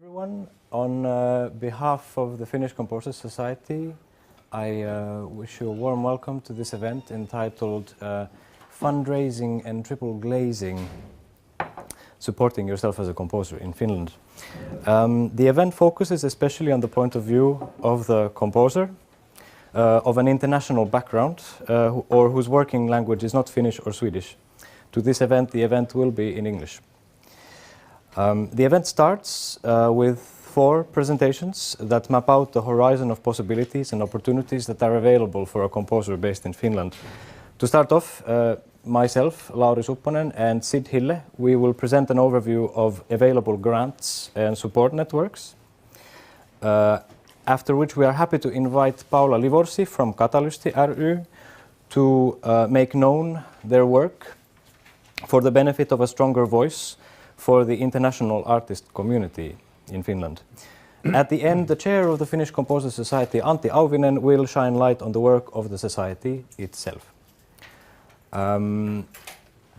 Everyone, on behalf of the Finnish Composers Society, I wish you a warm welcome to this event entitled Fundraising and Triple Glazing, Supporting Yourself as a Composer in Finland. The event focuses especially on the point of view of the composer of an international background or whose working language is not Finnish or Swedish. To this event, the event will be in English. The event starts with 4 presentations that map out the horizon of possibilities and opportunities that are available for a composer based in Finland. To start off, myself, Lauri Supponen, and Sid Hille, we will present an overview of available grants and support networks. After which we are happy to invite Paula Livorsi from Katalysti ry to make known their work for the benefit of a stronger voice for the international artist community in Finland. At the end, the chair of the Finnish Composers Society, Antti Auvinen, will shine light on the work of the society itself.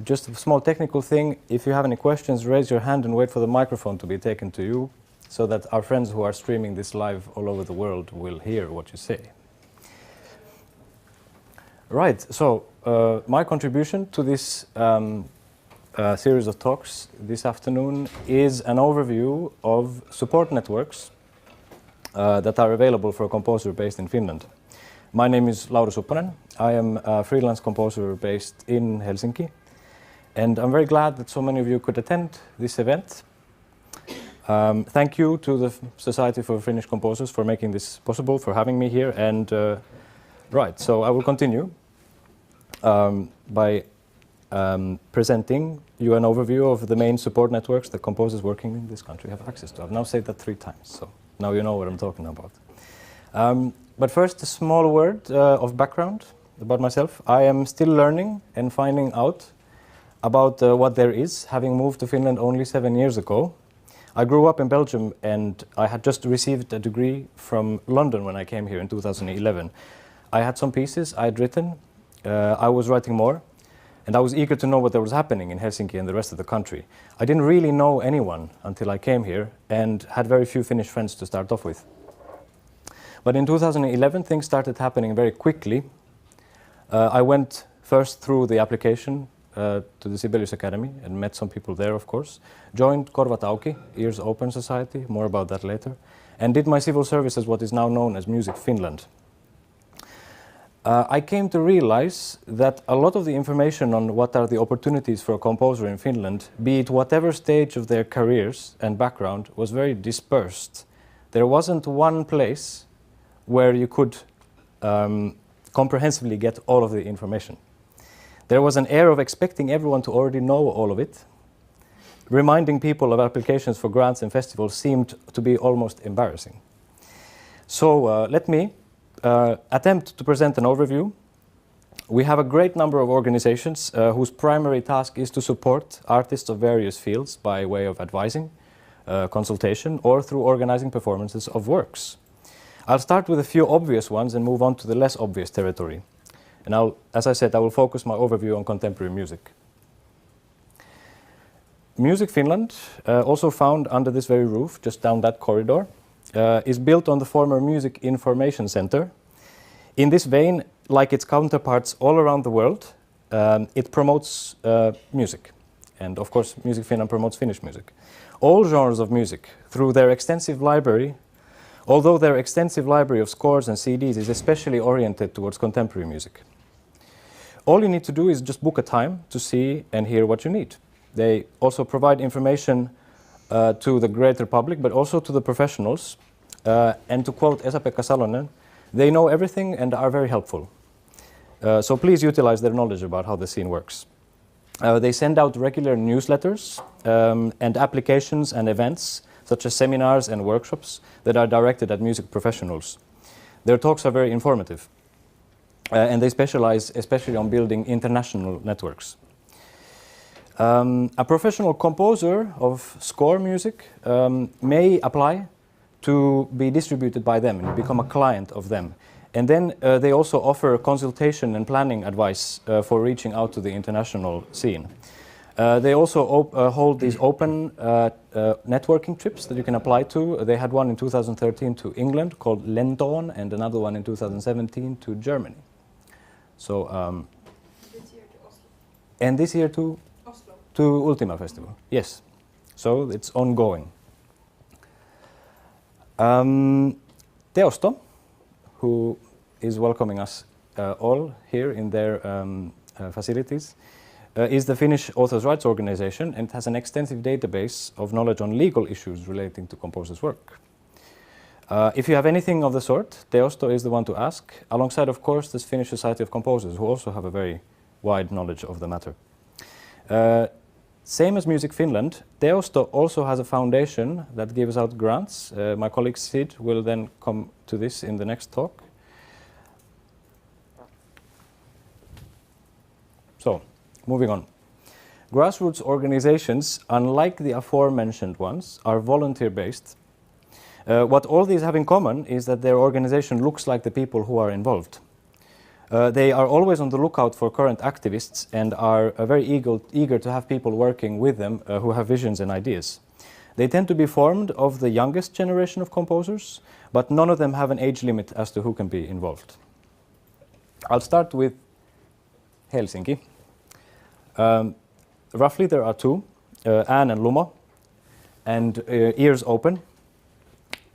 Just a small technical thing, if you have any questions, raise your hand and wait for the microphone to be taken to you, so that our friends who are streaming this live all over the world will hear what you say. Right, so my contribution to this series of talks this afternoon is an overview of support networks that are available for a composer based in Finland. My name is Lauri Supponen. I am a freelance composer based in Helsinki, and I'm very glad that so many of you could attend this event. Thank you to the Society for Finnish Composers for making this possible, for having me here. And right, so I will continue by presenting you an overview of the main support networks that composers working in this country have access to. I've now said that 3 times, so now you know what I'm talking about. But first, a small word of background about myself. I am still learning and finding out about what there is, having moved to Finland only 7 years ago. I grew up in Belgium and I had just received a degree from London when I came here in 2011. I had some pieces I had written, I was writing more, and I was eager to know what there was happening in Helsinki and the rest of the country. I didn't really know anyone until I came here and had very few Finnish friends to start off with. But in 2011 things started happening very quickly. I went first through the application to the Sibelius Academy and met some people there, of course. Joined Korvat Auki, Ears Open Society, more about that later, and did my civil service as what is now known as Music Finland. I came to realize that a lot of the information on what are the opportunities for a composer in Finland, be it whatever stage of their careers and background, was very dispersed. There wasn't one place where you could comprehensively get all of the information. There was an air of expecting everyone to already know all of it. Reminding people of applications for grants and festivals seemed to be almost embarrassing. So let me attempt to present an overview. We have a great number of organizations whose primary task is to support artists of various fields by way of advising, consultation, or through organizing performances of works. I'll start with a few obvious ones and move on to the less obvious territory. And as I said, I will focus my overview on contemporary music. Music Finland, also found under this very roof, just down that corridor, is built on the former Music Information Center. In this vein, like its counterparts all around the world, it promotes music. And of course, Music Finland promotes Finnish music. All genres of music, through their extensive library, although their extensive library of scores and CDs is especially oriented towards contemporary music. All you need to do is just book a time to see and hear what you need. They also provide information to the greater public, but also to the professionals. And to quote Esa-Pekka Salonen, they know everything and are very helpful. So please utilize their knowledge about how the scene works. They send out regular newsletters and applications and events, such as seminars and workshops that are directed at music professionals. Their talks are very informative. And they specialize especially on building international networks. A professional composer of score music may apply to be distributed by them and become a client of them. And then they also offer consultation and planning advice for reaching out to the international scene. They also hold these open networking trips that you can apply to. They had one in 2013 to England called Lenton, and another one in 2017 to Germany. So, This year to Oslo. and this year to Oslo. To Ultima Festival, yes. So it's ongoing. Teosto, who is welcoming us all here in their facilities, is the Finnish authors' rights organization and has an extensive database of knowledge on legal issues relating to composers' work. If you have anything of the sort, Teosto is the one to ask, alongside, of course, the Finnish Society of Composers, who also have a very wide knowledge of the matter. Same as Music Finland, Teosto also has a foundation that gives out grants. My colleague Sid will then come to this in the next talk. So, moving on. Grassroots organizations, unlike the aforementioned ones, are volunteer-based. What all these have in common is that their organization looks like the people who are involved. They are always on the lookout for current activists and are very eager to have people working with them who have visions and ideas. They tend to be formed of the youngest generation of composers, but none of them have an age limit as to who can be involved. I'll start with Helsinki. Roughly there are two, Ään and Lumo, and Ears Open.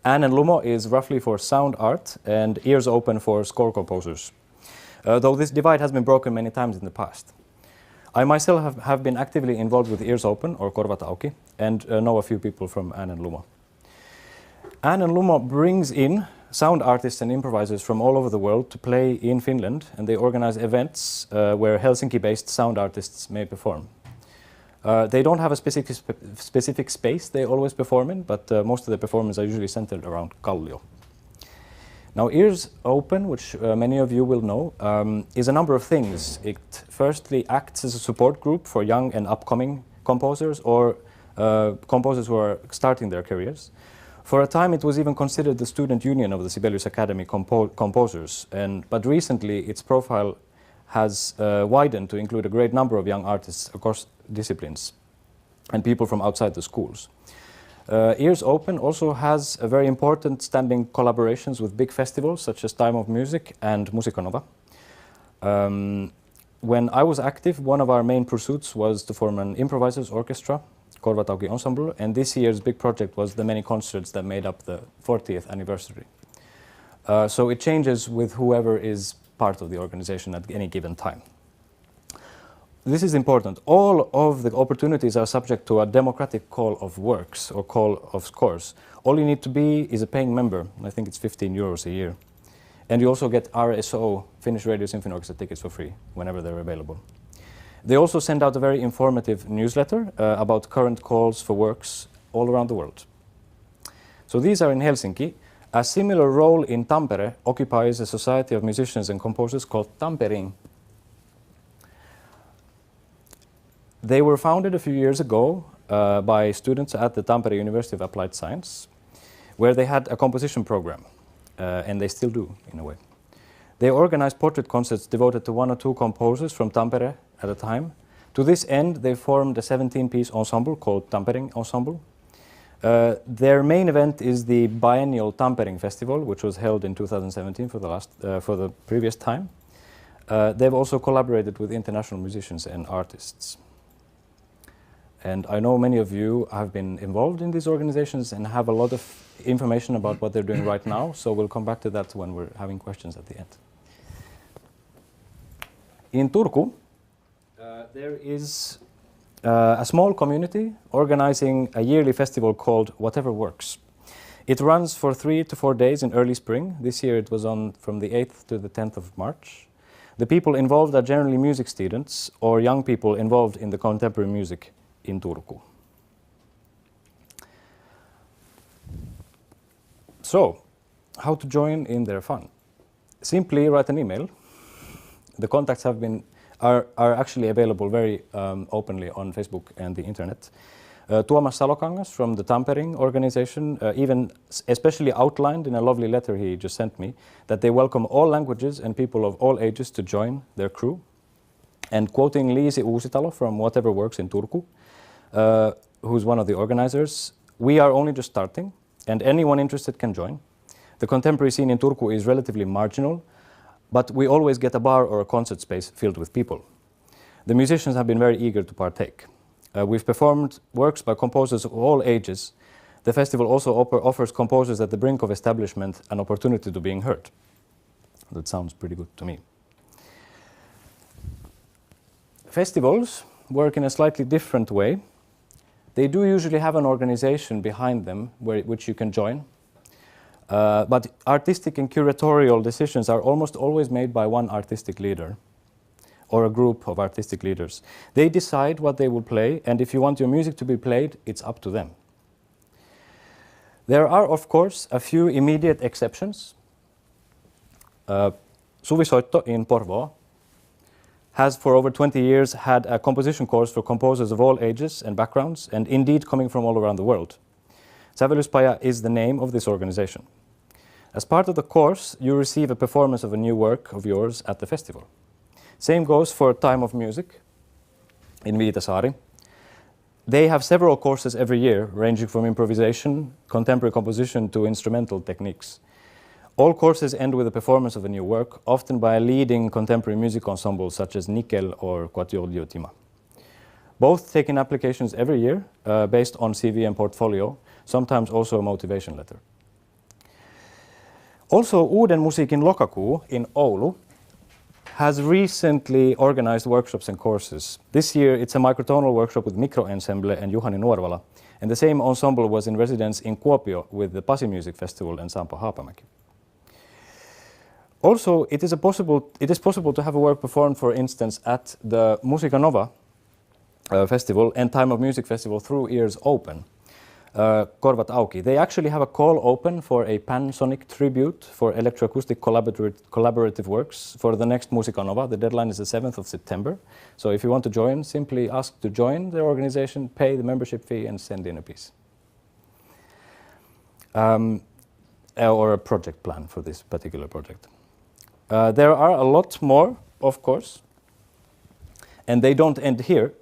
Ään and Lumo is roughly for sound art and Ears Open for score composers. Though this divide has been broken many times in the past. I myself have been actively involved with Ears Open, or Korvat Auki, and know a few people from Ään and Lumo. Ään and Lumo brings in sound artists and improvisers from all over the world to play in Finland, and they organize events where Helsinki-based sound artists may perform. They don't have a specific space they always perform in, but most of the performances are usually centered around Kallio. Now, Ears Open, which many of you will know, is a number of things. It firstly acts as a support group for young and upcoming composers or composers who are starting their careers. For a time, it was even considered the student union of the Sibelius Academy composers, but recently its profile has widened to include a great number of young artists across disciplines and people from outside the schools. Ears Open also has a very important standing collaborations with big festivals such as Time of Music and Musicanova. When I was active, one of our main pursuits was to form an improvisers orchestra, Korvat Auki Ensemble, and this year's big project was the many concerts that made up the 40th anniversary. So it changes with whoever is part of the organization at any given time. This is important. All of the opportunities are subject to a democratic call of works or call of scores. All you need to be is a paying member. I think it's 15 euros a year. And you also get RSO, Finnish Radio Symphony Orchestra tickets for free whenever they're available. They also send out a very informative newsletter about current calls for works all around the world. So these are in Helsinki. A similar role in Tampere occupies a society of musicians and composers called Tampering. They were founded a few years ago by students at the Tampere University of Applied Science, where they had a composition program, and they still do, in a way. They organized portrait concerts devoted to one or two composers from Tampere at a time. To this end, they formed a 17-piece ensemble called Tampering Ensemble. Their main event is the biennial Tampering Festival, which was held in 2017 for the previous time. They've also collaborated with international musicians and artists. And I know many of you have been involved in these organizations and have a lot of information about what they're doing right now, so we'll come back to that when we're having questions at the end. In Turku, there is a small community organizing a yearly festival called Whatever Works. It runs for 3 to 4 days in early spring. This year it was on from the 8th to the 10th of March. The people involved are generally music students or young people involved in the contemporary music in Turku. So, how to join in their fun? Simply write an email. The contacts are actually available very openly on Facebook and the internet. Tuomas Salokangas from the Tampering organization even especially outlined in a lovely letter he just sent me that they welcome all languages and people of all ages to join their crew. And quoting Liisi Uusitalo from Whatever Works in Turku, who's one of the organizers, "We are only just starting, and anyone interested can join. The contemporary scene in Turku is relatively marginal, but we always get a bar or a concert space filled with people. The musicians have been very eager to partake. We've performed works by composers of all ages. The festival also offers composers at the brink of establishment an opportunity to being heard." That sounds pretty good to me. Festivals work in a slightly different way. They do usually have an organization behind them which you can join. But artistic and curatorial decisions are almost always made by one artistic leader or a group of artistic leaders. They decide what they will play, and if you want your music to be played, it's up to them. There are, of course, a few immediate exceptions. Suvisoitto in Porvoo has for over 20 years had a composition course for composers of all ages and backgrounds, and indeed coming from all around the world. Säveltäjien is the name of this organization. As part of the course, you receive a performance of a new work of yours at the festival. Same goes for Time of Music in Viitasaari. They have several courses every year, ranging from improvisation, contemporary composition to instrumental techniques. All courses end with a performance of a new work, often by a leading contemporary music ensemble such as Nickel or Quatuor Diotima. Both take in applications every year based on CV and portfolio, sometimes also a motivation letter. Also, Uuden musiikin lokakuu in Oulu has recently organized workshops and courses. This year it's a microtonal workshop with Mikro Ensemble and Juhani Nuorvala, and the same ensemble was in residence in Kuopio with the Pasi Music Festival and Sampo Haapamäki. Also, it is possible to have a work performed, for instance, at the Musica Nova Festival and Time of Music Festival through Ears Open, Korvat Auki. They actually have a call open for a Pansonic tribute for electroacoustic collaborative works for the next Musica Nova. The deadline is the 7th of September. So if you want to join, simply ask to join their organization, pay the membership fee and send in a piece. Or a project plan for this particular project. There are a lot more, of course, and they don't end here.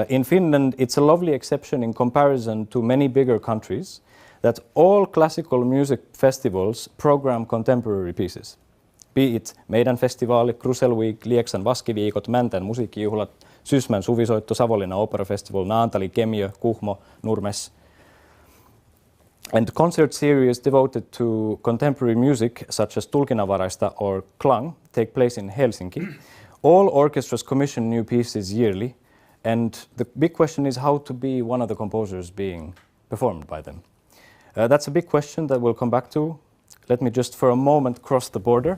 In Finland, it's a lovely exception in comparison to many bigger countries that all classical music festivals program contemporary pieces. Be it Meidän festivaali, Crucial Week, Lieksan Vaskiviikot, Mäntän musiikkijuhlat, Sysmän suvisoitto, Savonlinna Opera Festival, Naantali, Kemiö, Kuhmo, Nurmes. And concert series devoted to contemporary music, such as Tulkinnanvaraista or Klang, take place in Helsinki. All orchestras commission new pieces yearly, and the big question is how to be one of the composers being performed by them. That's a big question that we'll come back to. Let me just for a moment cross the border.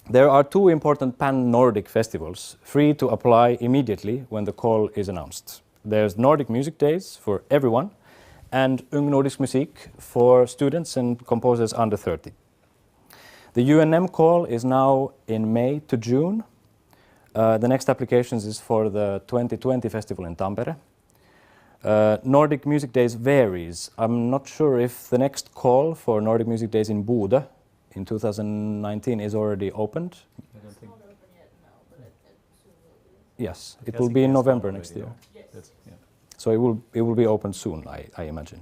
There are two important pan-Nordic festivals, free to apply immediately when the call is announced. There's Nordic Music Days for everyone, and Ung Nordisk Musik for students and composers under 30. The UNM call is now in May to June. The next applications is for the 2020 festival in Tampere. Nordic Music Days varies. I'm not sure if the next call for Nordic Music Days in Bodø in 2019 is already opened. I don't think. It's not open yet, no, but it soon will be. Yes, it will be in November next year. Yes. Yeah. So it will be open soon, I imagine.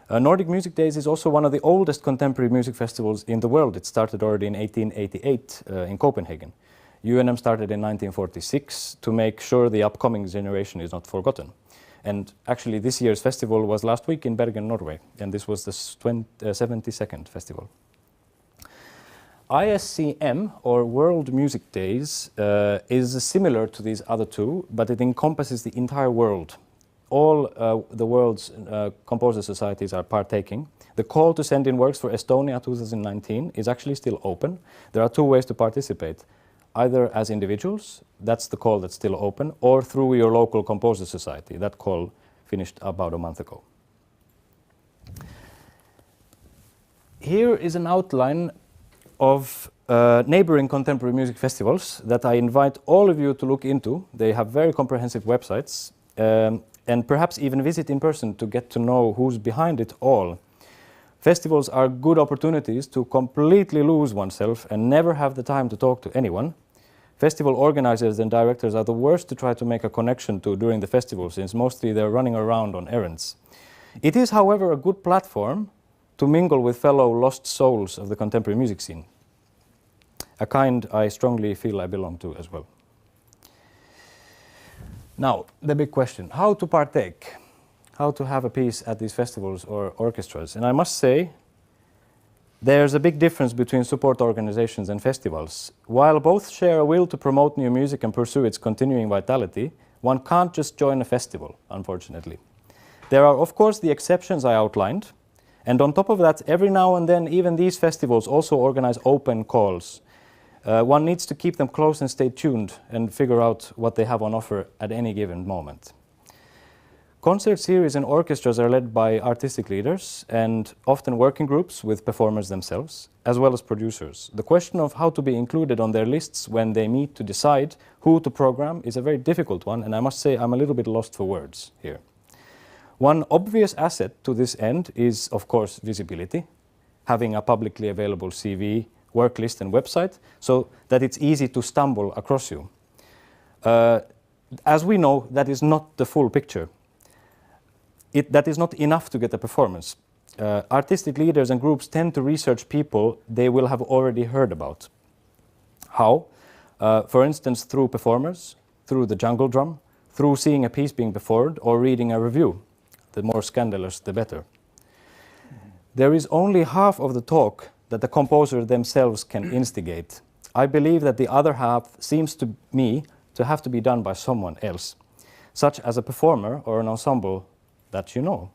Nordic Music Days is also one of the oldest contemporary music festivals in the world. It started already in 1888 in Copenhagen. UNM started in 1946 to make sure the upcoming generation is not forgotten. And actually this year's festival was last week in Bergen, Norway, and this was the 72nd festival. ISCM, or World Music Days, is similar to these other two, but it encompasses the entire world. All the world's composer societies are partaking. The call to send in works for Estonia 2019 is actually still open. There are two ways to participate, either as individuals, that's the call that's still open, or through your local composer society. That call finished about a month ago. Here is an outline of neighboring contemporary music festivals that I invite all of you to look into. They have very comprehensive websites. And perhaps even visit in person to get to know who's behind it all. Festivals are good opportunities to completely lose oneself and never have the time to talk to anyone. Festival organizers and directors are the worst to try to make a connection to during the festival, since mostly they're running around on errands. It is, however, a good platform to mingle with fellow lost souls of the contemporary music scene, a kind I strongly feel I belong to as well. Now, the big question, how to partake? How to have a piece at these festivals or orchestras? And I must say, there's a big difference between support organizations and festivals. While both share a will to promote new music and pursue its continuing vitality, one can't just join a festival, unfortunately. There are, of course, the exceptions I outlined, and on top of that, every now and then, even these festivals also organize open calls. One needs to keep them close and stay tuned and figure out what they have on offer at any given moment. Concert series and orchestras are led by artistic leaders and often working groups with performers themselves, as well as producers. The question of how to be included on their lists when they meet to decide who to program is a very difficult one, and I must say I'm a little bit lost for words here. One obvious asset to this end is, of course, visibility, having a publicly available CV, work list and website, so that it's easy to stumble across you. As we know, that is not the full picture. That is not enough to get a performance. Artistic leaders and groups tend to research people they will have already heard about. How? For instance, through performers, through the jungle drum, through seeing a piece being performed or reading a review. The more scandalous, the better. There is only half of the talk that the composer themselves can instigate. I believe that the other half seems to me to have to be done by someone else, such as a performer or an ensemble that you know.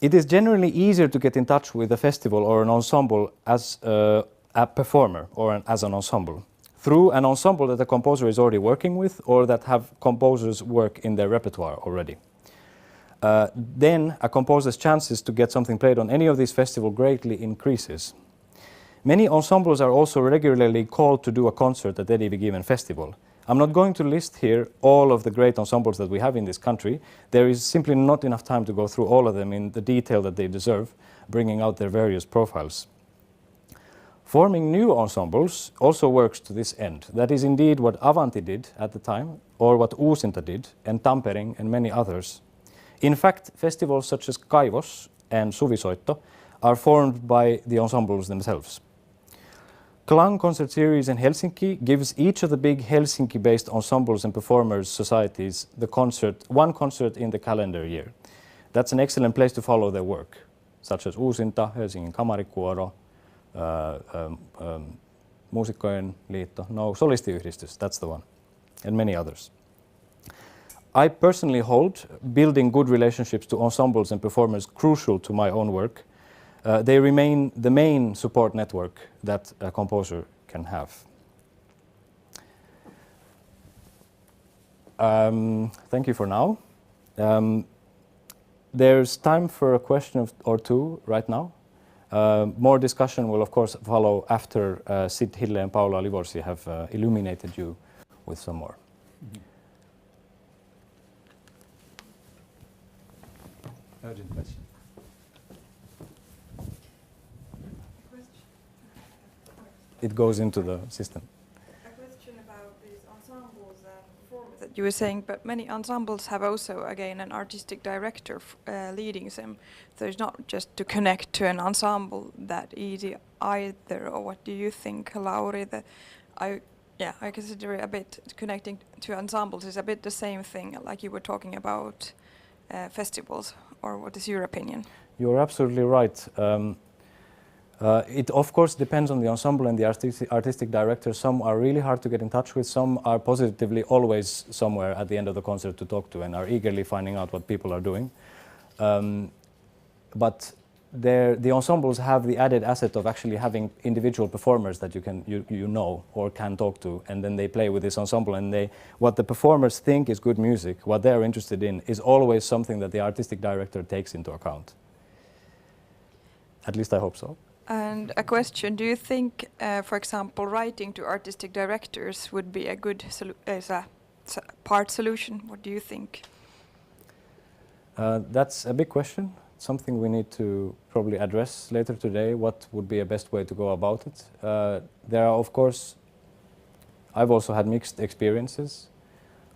It is generally easier to get in touch with a festival or an ensemble as a performer or as an ensemble, through an ensemble that the composer is already working with or that have composers work in their repertoire already. Then a composer's chances to get something played on any of these festivals greatly increases. Many ensembles are also regularly called to do a concert at any given festival. I'm not going to list here all of the great ensembles that we have in this country. There is simply not enough time to go through all of them in the detail that they deserve, bringing out their various profiles. Forming new ensembles also works to this end. That is indeed what Avanti did at the time, or what Uusinta did, and Tampering and many others. In fact, festivals such as Kaivos and Suvisoitto are formed by the ensembles themselves. Klang Concert Series in Helsinki gives each of the big Helsinki-based ensembles and performers societies one concert in the calendar year. That's an excellent place to follow their work, such as Uusinta, Helsingin Kamarikuoro, Muusikkojen Liitto, Solistiyhdistys, that's the one, and many others. I personally hold building good relationships to ensembles and performers crucial to my own work. They remain the main support network that a composer can have. Thank you for now. There's time for a question or two right now. More discussion will of course follow after Sid Hille and Paula Livorsi have illuminated you with some more. Urgent question. It goes into the system. A question about these ensembles and performers that you were saying, but many ensembles have also, again, an artistic director leading them. So it's not just to connect to an ensemble that easy either. Or what do you think, Lauri? I consider a bit connecting to ensembles is a bit the same thing, like you were talking about festivals. Or what is your opinion? You're absolutely right. It of course depends on the ensemble and the artistic director. Some are really hard to get in touch with. Some are positively always somewhere at the end of the concert to talk to and are eagerly finding out what people are doing. But the ensembles have the added asset of actually having individual performers that you know or can talk to, and then they play with this ensemble, and what the performers think is good music, what they're interested in, is always something that the artistic director takes into account. At least I hope so. And a question, do you think, for example, writing to artistic directors would be a good part solution? What do you think? That's a big question. something we need to probably address later today, what would be a best way to go about it. There are, of course, I've also had mixed experiences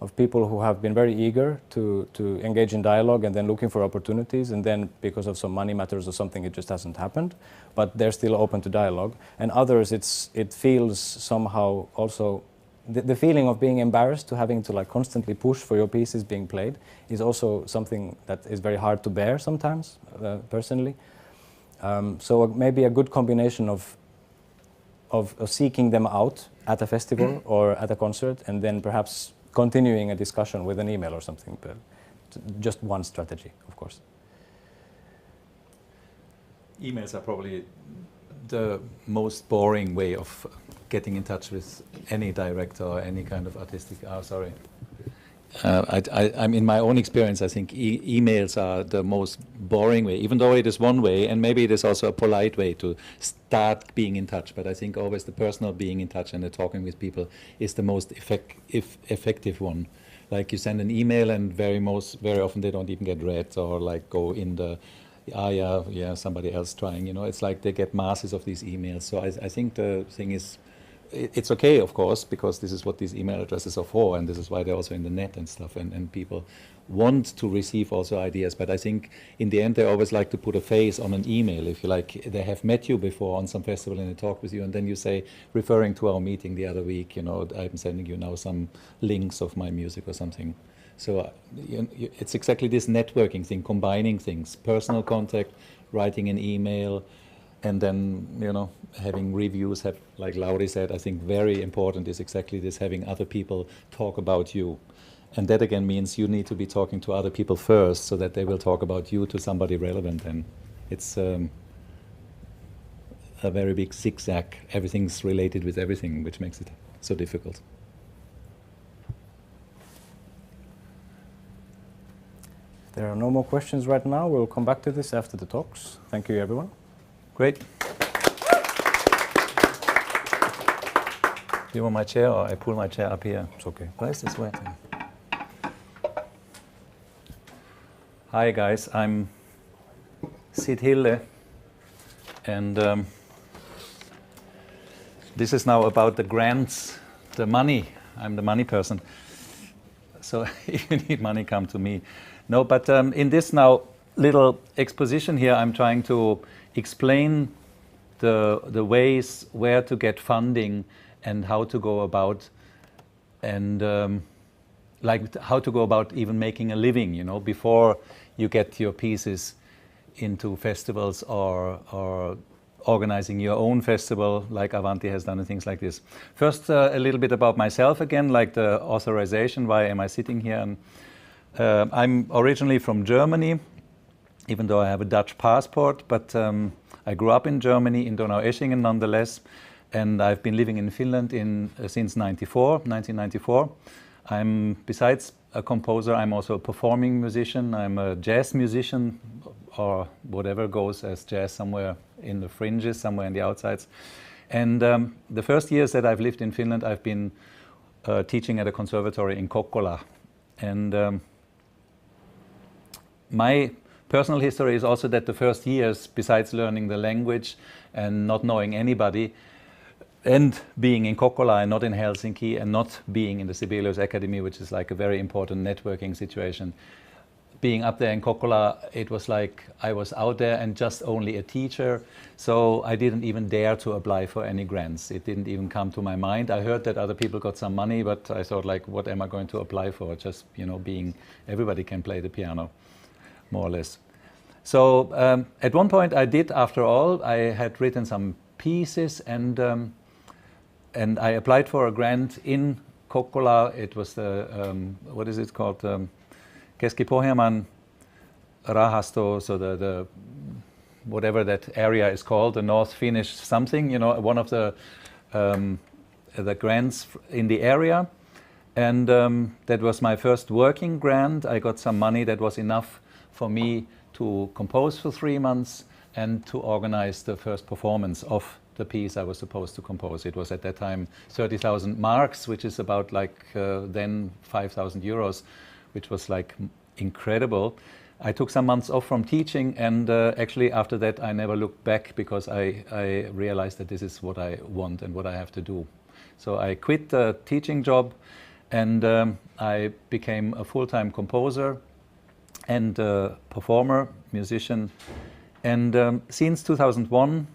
of people who have been very eager to engage in dialogue and then looking for opportunities, and then because of some money matters or something, it just hasn't happened, but they're still open to dialogue. And others, it feels somehow also, the feeling of being embarrassed to having to like constantly push for your pieces being played is also something that is very hard to bear sometimes, personally. So maybe a good combination of seeking them out at a festival or at a concert, and then perhaps continuing a discussion with an email or something, but just one strategy, of course. Emails are probably the most boring way of getting in touch with any director or any kind of artistic. I'm in my own experience, I think emails are the most boring way, even though it is one way, and maybe it is also a polite way to start being in touch. But I think always the personal being in touch and the talking with people is the most effective one. Like you send an email, and very often they don't even get read, or like go in the somebody else trying. It's like they get masses of these emails. So I think the thing is, it's okay, of course, because this is what these email addresses are for, and this is why they're also in the net and stuff, and people want to receive also ideas. But I think in the end they always like to put a face on an email. If you like, they have met you before on some festival and they talk with you, and then you say, referring to our meeting the other week, I'm sending you now some links of my music or something. So it's exactly this networking thing, combining things, personal contact, writing an email, and then, having reviews, like Lauri said, I think very important is exactly this, having other people talk about you. And that again means you need to be talking to other people first, so that they will talk about you to somebody relevant. And it's a very big zigzag. Everything's related with everything, which makes it so difficult. If there are no more questions right now, we'll come back to this after the talks. Thank you, everyone. Great. Do you want my chair, or I pull my chair up here? It's okay. Why is this wet? Hi guys, I'm Sid Hille, and this is now about the grants, the money. I'm the money person. So if you need money, come to me. No, but in this now little exposition here, I'm trying to explain the ways where to get funding and how to go about, and like how to go about even making a living, before you get your pieces into festivals or organizing your own festival like Avanti has done and things like this. First, a little bit about myself again, like the authorization, why am I sitting here? And I'm originally from Germany, even though I have a Dutch passport, but I grew up in Germany, in Donau-Eschingen nonetheless, and I've been living in Finland since 1994. I'm, besides a composer, I'm also a performing musician. I'm a jazz musician, or whatever goes as jazz, somewhere in the fringes, somewhere in the outsides. And the first years that I've lived in Finland, I've been teaching at a conservatory in Kokkola. And my personal history is also that the first years, besides learning the language and not knowing anybody, and being in Kokkola and not in Helsinki, and not being in the Sibelius Academy, which is like a very important networking situation, being up there in Kokkola, it was like I was out there and just only a teacher, so I didn't even dare to apply for any grants. It didn't even come to my mind. I heard that other people got some money, but I thought, like, what am I going to apply for? Just, being, everybody can play the piano, more or less. So at one point I did, after all, I had written some pieces, and I applied for a grant in Kokkola. It was the, what is it called? Keski-Pohjanmaan Rahasto, so the whatever that area is called, the North Finnish something, one of the grants in the area. And that was my first working grant. I got some money that was enough for me to compose for 3 months and to organize the first performance of the piece I was supposed to compose. It was at that time 30,000 marks, which is about like then 5,000 euros, which was like incredible. I took some months off from teaching, and actually after that I never looked back, because I realized that this is what I want and what I have to do. So I quit the teaching job, and I became a full-time composer and performer, musician. And since 2001,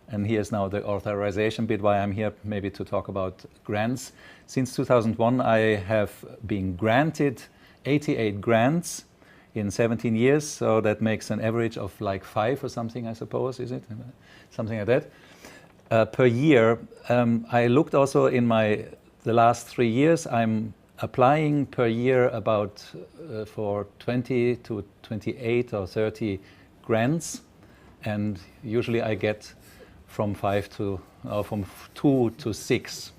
and here's now the authorization bit why I'm here, maybe to talk about grants. Since 2001 I have been granted 88 grants in 17 years, so that makes an average of like 5 or something, I suppose, is it? Something like that. Per year. I looked also in the last 3 years, I'm applying per year about for 20 to 28 or 30 grants, and usually I get from 2 to 6.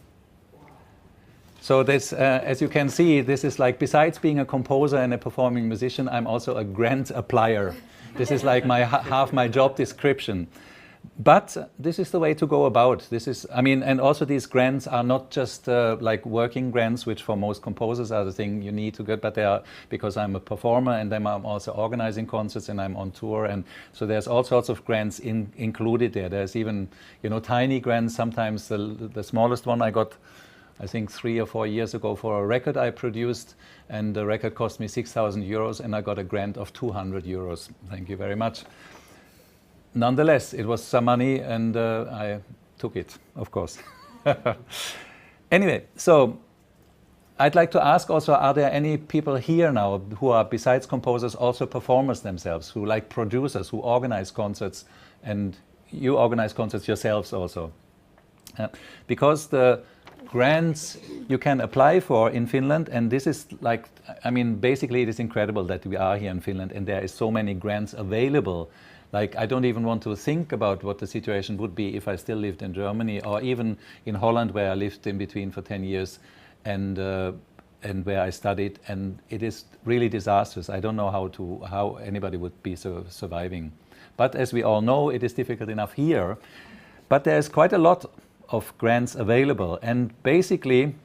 So this, as you can see, this is like, besides being a composer and a performing musician, I'm also a grant applier. This is like my half my job description. But this is the way to go about. This is, I mean, and also these grants are not just like working grants, which for most composers are the thing you need to get, but they are because I'm a performer, and then I'm also organizing concerts and I'm on tour, and so there's all sorts of grants included there. There's even, you know, tiny grants. Sometimes the smallest one I got, I think 3 or 4 years ago, for a record I produced, and the record cost me 6,000 euros, and I got a grant of 200 euros. Thank you very much. Nonetheless, it was some money, and I took it, of course. Anyway, so I'd like to ask also, are there any people here now who are, besides composers, also performers themselves, who like producers, who organize concerts, and you organize concerts yourselves also? Because the grants you can apply for in Finland, and this is like, I mean, basically it is incredible that we are here in Finland and there is so many grants available. Like, I don't even want to think about what the situation would be if I still lived in Germany, or even in Holland, where I lived in between for 10 years, and where I studied, and it is really disastrous. I don't know how anybody would be surviving. But as we all know, it is difficult enough here. But there's quite a lot of grants available, and basically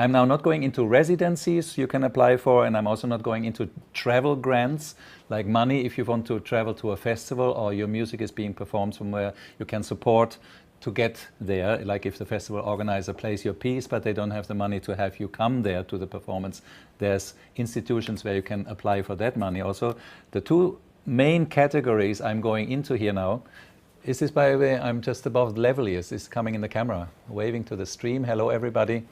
I'm now not going into residencies you can apply for, and I'm also not going into travel grants, like money if you want to travel to a festival or your music is being performed somewhere, you can support to get there, like if the festival organizer plays your piece but they don't have the money to have you come there to the performance, there's institutions where you can apply for that money also. The two main categories I'm going into here now, is this, by the way, I'm just above the level here, is this coming in the camera, waving to the stream, hello everybody.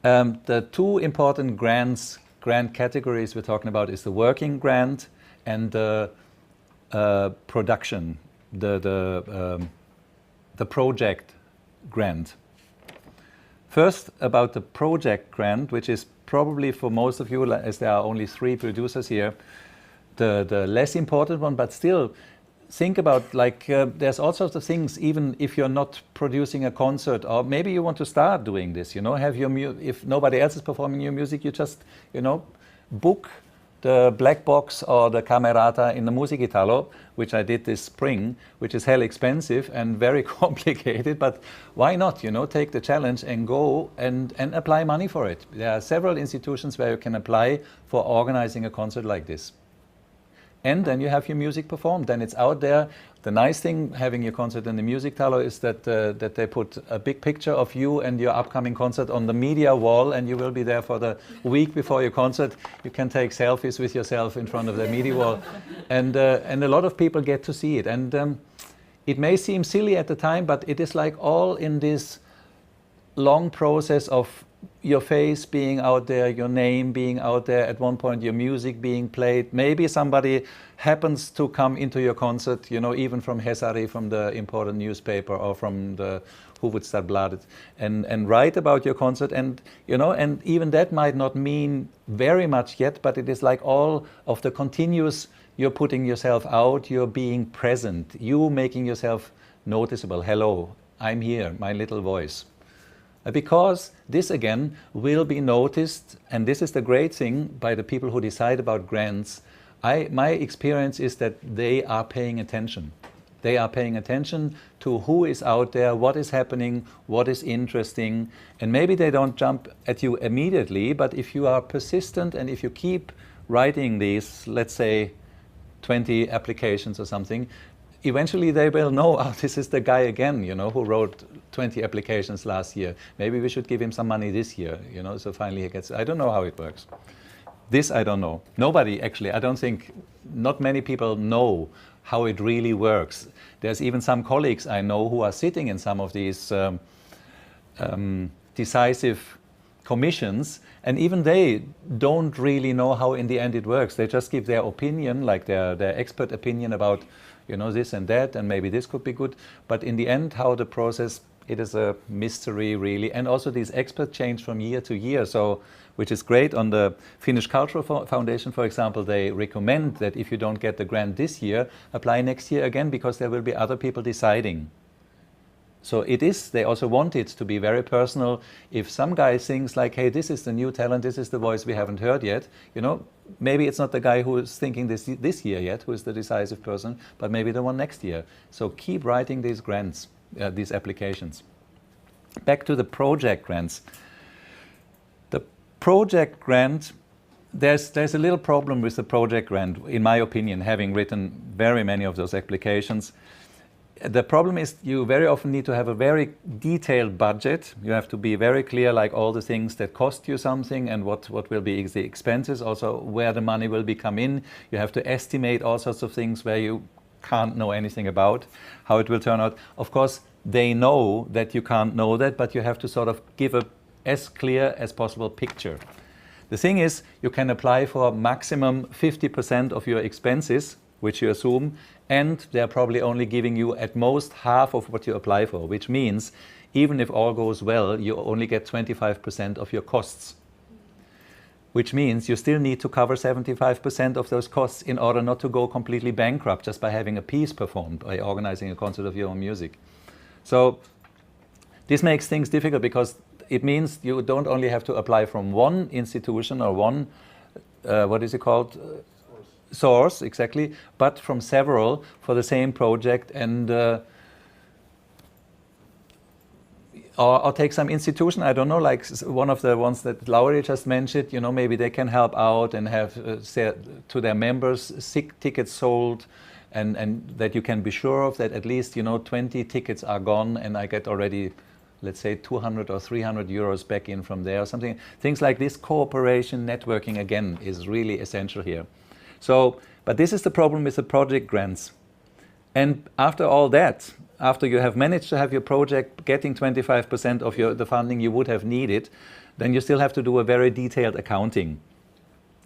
The two important grant categories we're talking about is the working grant and the production, the project grant. First, about the project grant, which is probably for most of you, as there are only 3 producers here, the less important one, but still, think about, like, there's all sorts of things, even if you're not producing a concert, or maybe you want to start doing this, you know, have your if nobody else is performing your music, you just, you know, book the black box or the camerata in the Musikitalo, which I did this spring, which is hell expensive and very complicated, but why not, you know, take the challenge and go and apply money for it. There are several institutions where you can apply for organizing a concert like this. And then you have your music performed, then it's out there. The nice thing having your concert in the Musikitalo is that that they put a big picture of you and your upcoming concert on the media wall, and you will be there for the week before your concert. You can take selfies with yourself in front of the media wall, and a lot of people get to see it. And it may seem silly at the time, but it is like all in this long process of your face being out there, your name being out there, at one point your music being played. Maybe somebody happens to come into your concert, you know, even from Hesari, from the important newspaper, or from the Hufvudstadsbladet, and write about your concert, and, you know, and even that might not mean very much yet, but it is like all of the continuous, you're putting yourself out, you're being present, you making yourself noticeable. Hello, I'm here, my little voice. Because this again will be noticed, and this is the great thing by the people who decide about grants. My experience is that they are paying attention. They are paying attention to who is out there, what is happening, what is interesting, and maybe they don't jump at you immediately, but if you are persistent and if you keep writing these, let's say, 20 applications or something, eventually they will know, oh, this is the guy again, you know, who wrote 20 applications last year. Maybe we should give him some money this year, you know, so finally he gets, I don't know how it works. This I don't know. Nobody actually, I don't think, not many people know how it really works. There's even some colleagues I know who are sitting in some of these decisive commissions, and even they don't really know how in the end it works. They just give their opinion, like their expert opinion about, you know, this and that, and maybe this could be good. But in the end, how the process, it is a mystery really. And also these experts change from year to year, so which is great. On the Finnish Cultural Foundation, for example, they recommend that if you don't get the grant this year, apply next year again, because there will be other people deciding. So it is, they also want it to be very personal. If some guy thinks like, hey, this is the new talent, this is the voice we haven't heard yet, you know, maybe it's not the guy who is thinking this year yet, who is the decisive person, but maybe the one next year. So keep writing these grants, these applications. Back to the project grants. The project grant, there's a little problem with the project grant, in my opinion, having written very many of those applications. The problem is you very often need to have a very detailed budget. You have to be very clear, like all the things that cost you something and what will be the expenses, also where the money will be come in. You have to estimate all sorts of things where you can't know anything about, how it will turn out. Of course, they know that you can't know that, but you have to sort of give a as clear as possible picture. The thing is, you can apply for maximum 50% of your expenses, which you assume, and they're probably only giving you at most half of what you apply for, which means even if all goes well, you only get 25% of your costs. Which means you still need to cover 75% of those costs in order not to go completely bankrupt just by having a piece performed, by organizing a concert of your own music. So this makes things difficult, because it means you don't only have to apply from one institution or one, what is it called? Source, exactly, but from several for the same project, and or take some institution, I don't know, like one of the ones that Lauri just mentioned, you know, maybe they can help out and have to their members tickets sold, and that you can be sure of that at least, you know, 20 tickets are gone and I get already, let's say, 200 or 300 euros back in from there or something. Things like this, cooperation, networking, again, is really essential here. So, but this is the problem with the project grants. And after all that, after you have managed to have your project getting 25% of the funding you would have needed, then you still have to do a very detailed accounting.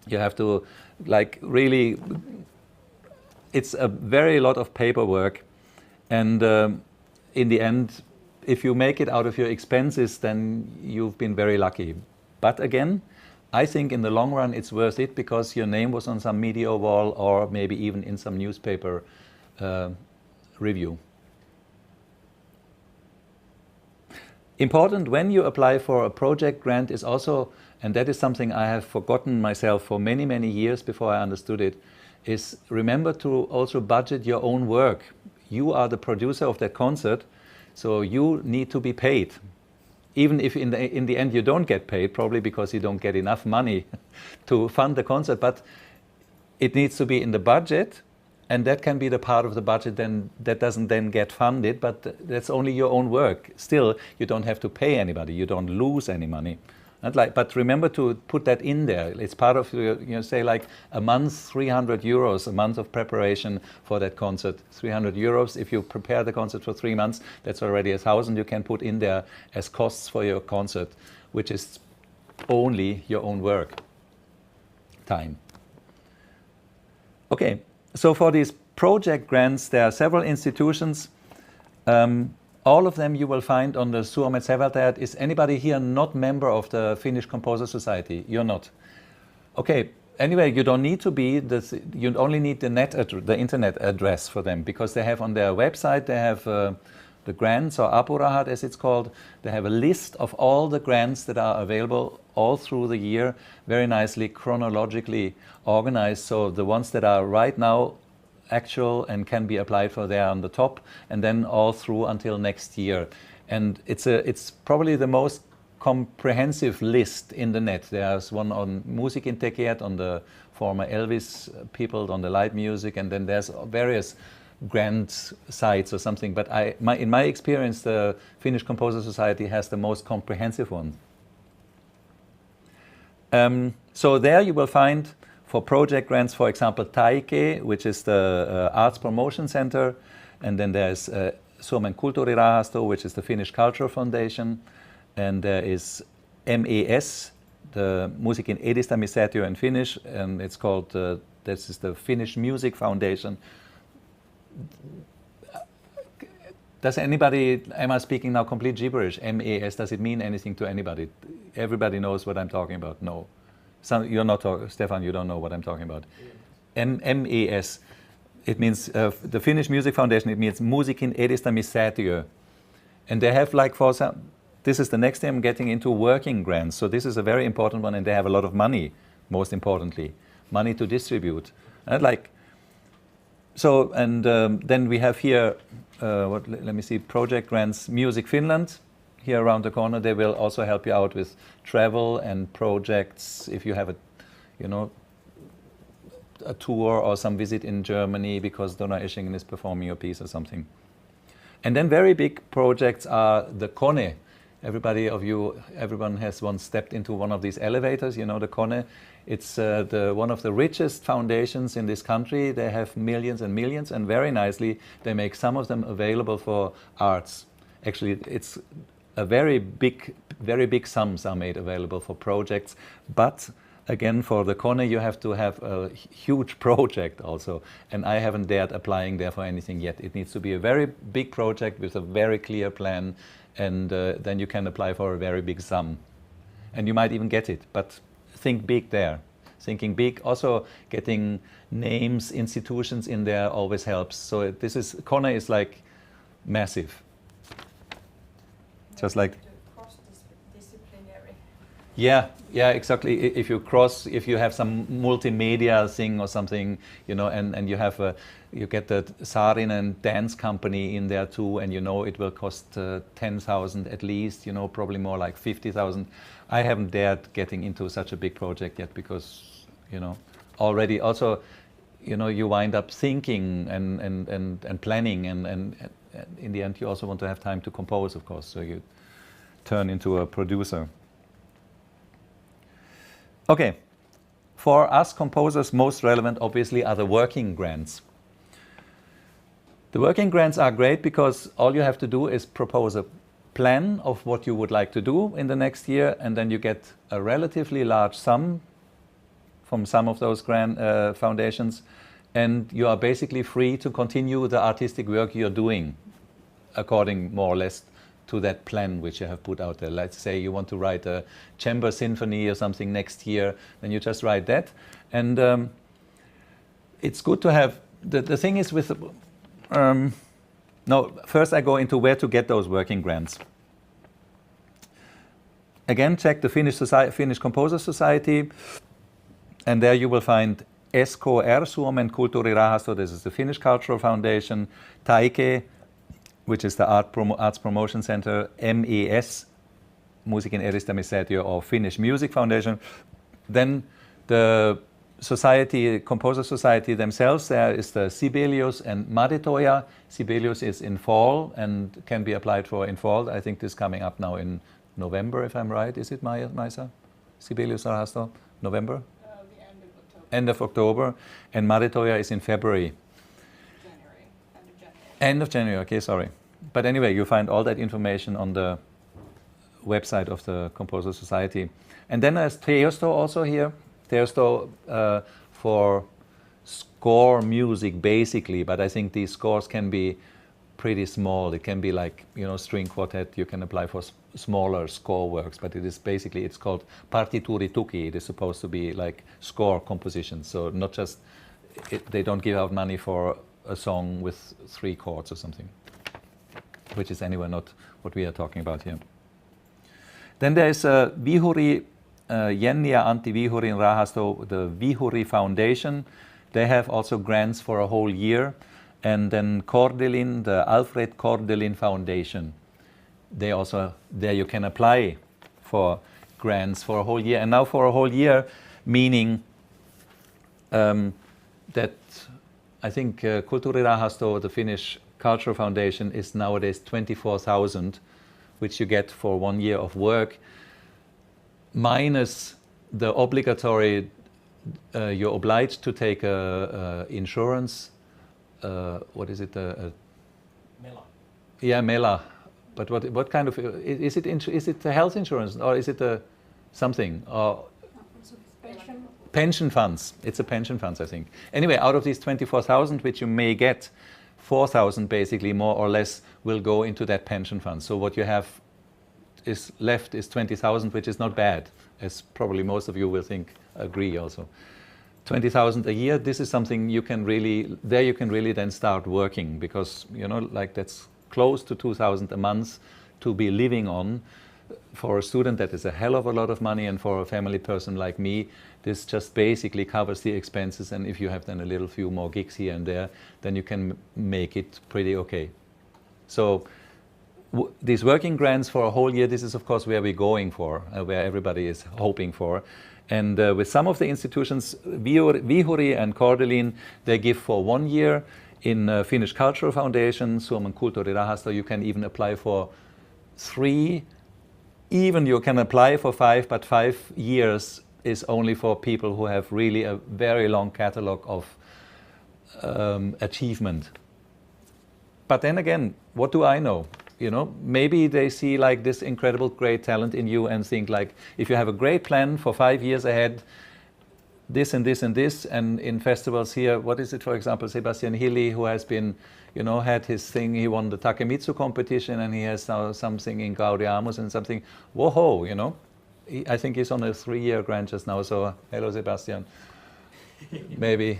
You have to, like, really, it's a very lot of paperwork. And in the end, if you make it out of your expenses, then you've been very lucky. But again, I think in the long run it's worth it, because your name was on some media wall or maybe even in some newspaper review. Important when you apply for a project grant is also, and that is something I have forgotten myself for many, many years before I understood it, is remember to also budget your own work. You are the producer of that concert, so you need to be paid. Even if in the end you don't get paid, probably because you don't get enough money to fund the concert, but it needs to be in the budget, and that can be the part of the budget then that doesn't then get funded, but that's only your own work. Still, you don't have to pay anybody, you don't lose any money. But remember to put that in there. It's part of your, you know, say like a month, 300 euros, a month of preparation for that concert. 300 euros, if you prepare the concert for 3 months, that's already 1,000 you can put in there as costs for your concert, which is only your own work time. Okay, so for these project grants, there are several institutions. All of them you will find on the Suomen säveltäjät. Is anybody here not member of the Finnish Composer Society? You're not. Okay, anyway, you don't need to be. You only need the internet address for them, because they have on their website, they have the grants, or apurahat as it's called. They have a list of all the grants that are available all through the year, very nicely chronologically organized. So the ones that are right now actual and can be applied for there on the top, and then all through until next year. And it's probably the most comprehensive list in the net. There's one on Musikintekijät on the former Elvis people on the light music, and then there's various grant sites or something. But in my experience, the Finnish Composer Society has the most comprehensive one. So there you will find for project grants, for example, Taike, which is the Arts Promotion Center, and then there's Suomen Kulttuurirahasto, which is the Finnish Cultural Foundation, and there is MES, the Musiikin edistämissäätiö in Finnish, and it's called, this is the Finnish Music Foundation. Does anybody, am I speaking now complete gibberish? MES, does it mean anything to anybody? Everybody knows what I'm talking about? No. You're not talking, Stefan, you don't know what I'm talking about. MES, it means, the Finnish Music Foundation, it means Musiikin edistämissäätiö. And they have like for some, this is the next thing I'm getting into, working grants. So this is a very important one, and they have a lot of money, most importantly. Money to distribute. And like, so, and then we have here, let me see, project grants, Music Finland, here around the corner. They will also help you out with travel and projects if you have a, you know, a tour or some visit in Germany because Donna Eschingen is performing your piece or something. And then very big projects are the Kone. Everyone has once stepped into one of these elevators, you know, the Kone. It's one of the richest foundations in this country. They have millions and millions, and very nicely they make some of them available for arts. Actually, it's a very big sums are made available for projects, but again, for the Kone, you have to have a huge project also, and I haven't dared applying there for anything yet. It needs to be a very big project with a very clear plan, and then you can apply for a very big sum. And you might even get it, but think big there. Thinking big, also getting names, institutions in there always helps. So this is, Kone is like massive. Just like cross-disciplinary. Yeah, exactly. If you have some multimedia thing or something, you know, and you have you get the Saarinen dance company in there too, and you know it will cost 10,000 at least, you know, probably more like 50,000. I haven't dared getting into such a big project yet because, you know, already also, you know, you wind up thinking and planning, and in the end you also want to have time to compose, of course, so you turn into a producer. Okay, for us composers, most relevant obviously are the working grants. The working grants are great because all you have to do is propose a plan of what you would like to do in the next year, and then you get a relatively large sum from some of those grant foundations, and you are basically free to continue the artistic work you're doing according more or less to that plan which you have put out there. Let's say you want to write a chamber symphony or something next year, then you just write that. And it's good to have, the thing is with, no, first I go into where to get those working grants. Again, check the Finnish Composer Society, and there you will find SKR, Suomen Kulttuurirahasto, this is the Finnish Cultural Foundation, Taike, which is the Arts Promotion Center, MES, Musiikin edistämissäätiö, or Finnish Music Foundation. Then the society, Composer Society themselves, there is the Sibelius and Madetoja. Sibelius is in fall and can be applied for in fall. I think this is coming up now in November, if I'm right. Is it, Maisa? Sibelius Rahasto? November? The end of October. End of October. And Madetoja is in February. End of January, okay, sorry. But anyway, you find all that information on the website of the Composer Society. And then there's Teosto also here. Teosto for score music, basically, but I think these scores can be pretty small. It can be like, you know, string quartet. You can apply for smaller score works, but it is basically, it's called partituri tuki. It is supposed to be like score compositions. So not just, they don't give out money for a song with 3 chords or something, which is anyway not what we are talking about here. Then there is Vihuri, Jenni ja Antti Vihurin Rahasto, the Vihuri Foundation. They have also grants for a whole year. And then Kordelin, the Alfred Kordelin Foundation. They also, there you can apply for grants for a whole year. And now for a whole year, meaning that I think Kulttuurirahasto, the Finnish Cultural Foundation, is nowadays 24,000, which you get for 1 year of work, minus the obligatory, you're obliged to take a insurance, what is it? Mela. Yeah, Mela. But what kind of, is it a health insurance or is it a something? Or pension funds. It's a pension funds, I think. Anyway, out of these 24,000, which you may get, 4,000 basically, more or less, will go into that pension fund. So what you have is left is 20,000, which is not bad, as probably most of you will agree also. 20,000 a year, this is something you can really then start working, because, you know, like that's close to 2,000 a month to be living on. For a student, that is a hell of a lot of money, and for a family person like me, this just basically covers the expenses, and if you have then a little few more gigs here and there, then you can make it pretty okay. So these working grants for a whole year, this is of course where we're going for, where everybody is hoping for. And with some of the institutions, Vihuri and Kordelin, they give for 1 year. In Finnish Cultural Foundation, Suomen Kulttuurirahasto, you can even apply for 3. Even you can apply for 5, but 5 years is only for people who have really a very long catalogue of achievement. But then again, what do I know? You know, maybe they see like this incredible great talent in you and think like, if you have a great plan for 5 years ahead, this and this and this, and in festivals here, what is it, for example, Sebastian Hilli, who has been, you know, had his thing, he won the Takemitsu competition, and he has now something in Gaudiamus and something, whoa, you know. I think he's on a 3-year grant just now, so hello Sebastian. Maybe.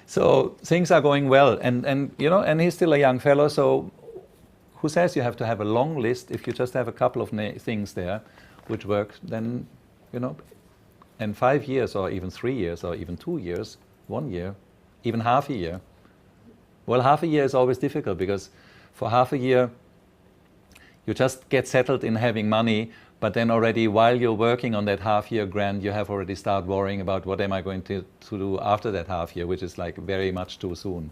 So things are going well, and you know, and he's still a young fellow, so who says you have to have a long list? If you just have a couple of things there which work, then, you know, and 5 years or even 3 years or even 2 years, 1 year, even half a year. Well, half a year is always difficult, because for half a year you just get settled in having money, but then already while you're working on that half-year grant, you have already started worrying about what am I going to do after that half year, which is like very much too soon.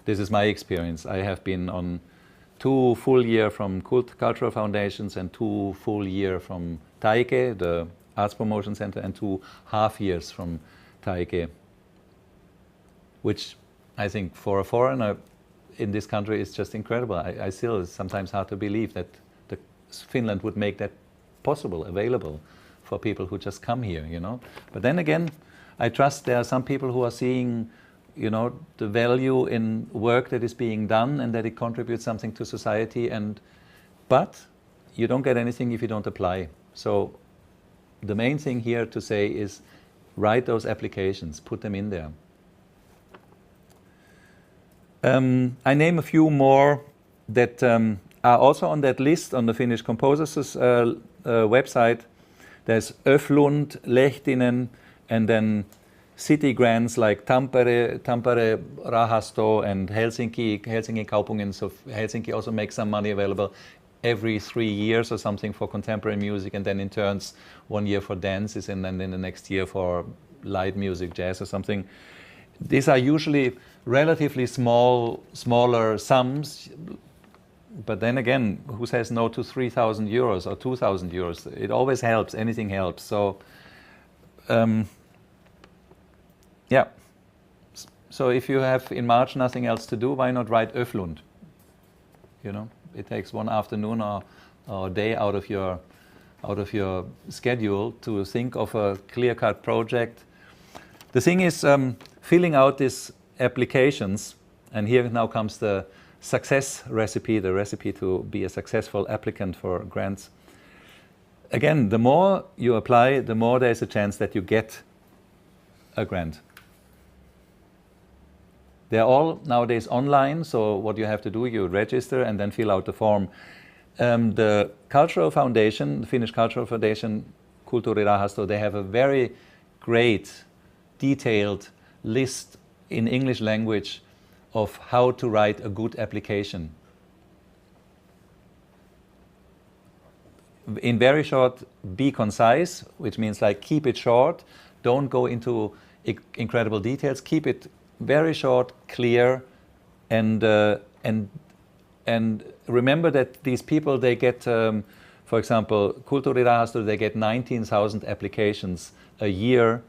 This is my experience. I have been on 2 full year from Cultural Foundations and 2 full year from Taike, the Arts Promotion Center, and 2 half years from Taike, which I think for a foreigner in this country is just incredible. I still, it's sometimes hard to believe that Finland would make that possible, available for people who just come here, you know. But then again, I trust there are some people who are seeing, you know, the value in work that is being done and that it contributes something to society, but you don't get anything if you don't apply. So the main thing here to say is write those applications, put them in there. I name a few more that are also on that list on the Finnish Composers website. There's Öflund, Lehtinen, and then city grants like Tampere Rahasto and Helsinki Kaupungin. So Helsinki also makes some money available every 3 years or something for contemporary music, and then in turns 1 year for dances, and then in the next year for light music, jazz or something. These are usually relatively smaller sums, but then again, who says no to 3,000 euros or 2,000 euros? It always helps, anything helps. So yeah, so if you have in March nothing else to do, why not write Öflund? You know, it takes 1 afternoon or day out of your schedule to think of a clear-cut project. The thing is, filling out these applications, and here now comes the success recipe, the recipe to be a successful applicant for grants. Again, the more you apply, the more there's a chance that you get a grant. They're all nowadays online, so what you have to do, you register and then fill out the form. The Cultural Foundation, the Finnish Cultural Foundation, Kulttuurirahasto, they have a very great, detailed list in English language of how to write a good application. In very short, be concise, which means like keep it short. Don't go into incredible details. Keep it very short, clear, and remember that these people, they get, for example, Kulturirahasto, they get 19,000 applications a year,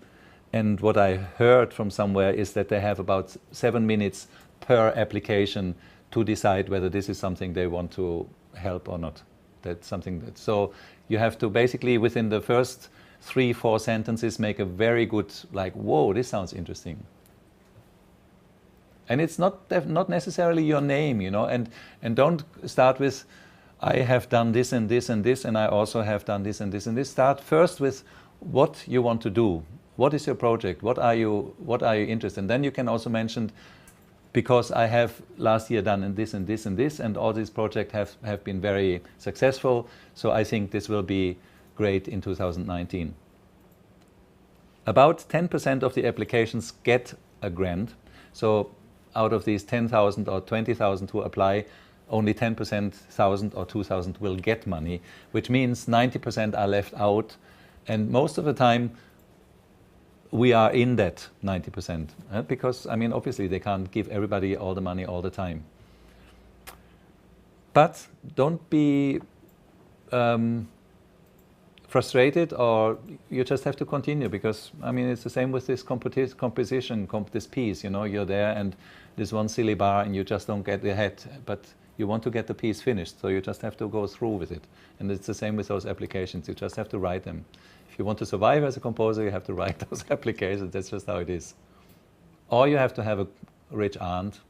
and what I heard from somewhere is that they have about 7 minutes per application to decide whether this is something they want to help or not. That's something that, so you have to basically within the first 3-4 sentences make a very good, like, whoa, this sounds interesting. And it's not necessarily your name, you know, and don't start with, I have done this and this and this, and I also have done this and this and this. Start first with what you want to do. What is your project? What are you interested in? Then you can also mention, because I have last year done this and this and this, and all these projects have been very successful, so I think this will be great in 2019. About 10% of the applications get a grant. So out of these 10,000 or 20,000 who apply, only 10%, 1,000 or 2,000 will get money, which means 90% are left out. And most of the time, we are in that 90%. Because, I mean, obviously they can't give everybody all the money all the time. But don't be frustrated, or you just have to continue, because, I mean, it's the same with this composition, this piece, you know, you're there and this one silly bar and you just don't get ahead, but you want to get the piece finished, so you just have to go through with it. And it's the same with those applications, you just have to write them. If you want to survive as a composer, you have to write those applications, that's just how it is. Or you have to have a rich aunt,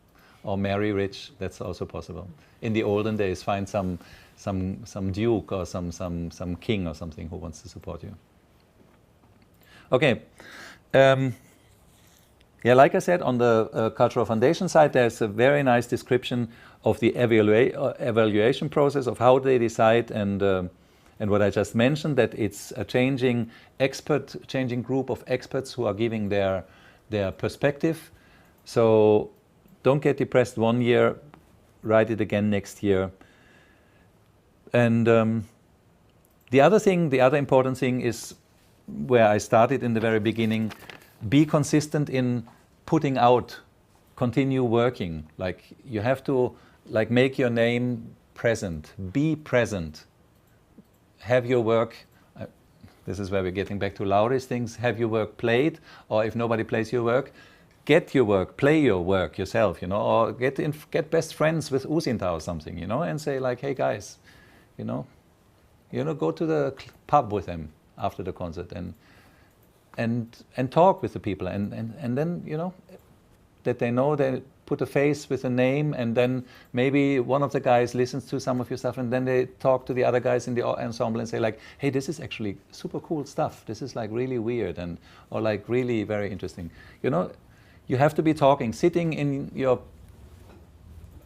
or marry rich, that's also possible. In the olden days, find some duke or some king or something who wants to support you. Okay. Yeah, like I said, on the Cultural Foundation side, there's a very nice description of the evaluation process, of how they decide, and what I just mentioned, that it's a changing group of experts who are giving their perspective. So don't get depressed one year, write it again next year. And the other important thing is where I started in the very beginning: be consistent in putting out, continue working. Like, you have to, like, make your name present, be present, have your work. This is where we're getting back to Lauri's things. Have your work played, or if nobody plays your work, get your work, play your work yourself, you know, or get best friends with Usinta or something, you know, and say like, hey guys, you know, go to the pub with them after the concert and talk with the people, and then, you know, that they know, they put a face with a name, and then maybe one of the guys listens to some of your stuff, and then they talk to the other guys in the ensemble and say like, hey, this is actually super cool stuff, this is like really weird, or like really very interesting. You know, you have to be talking, sitting in your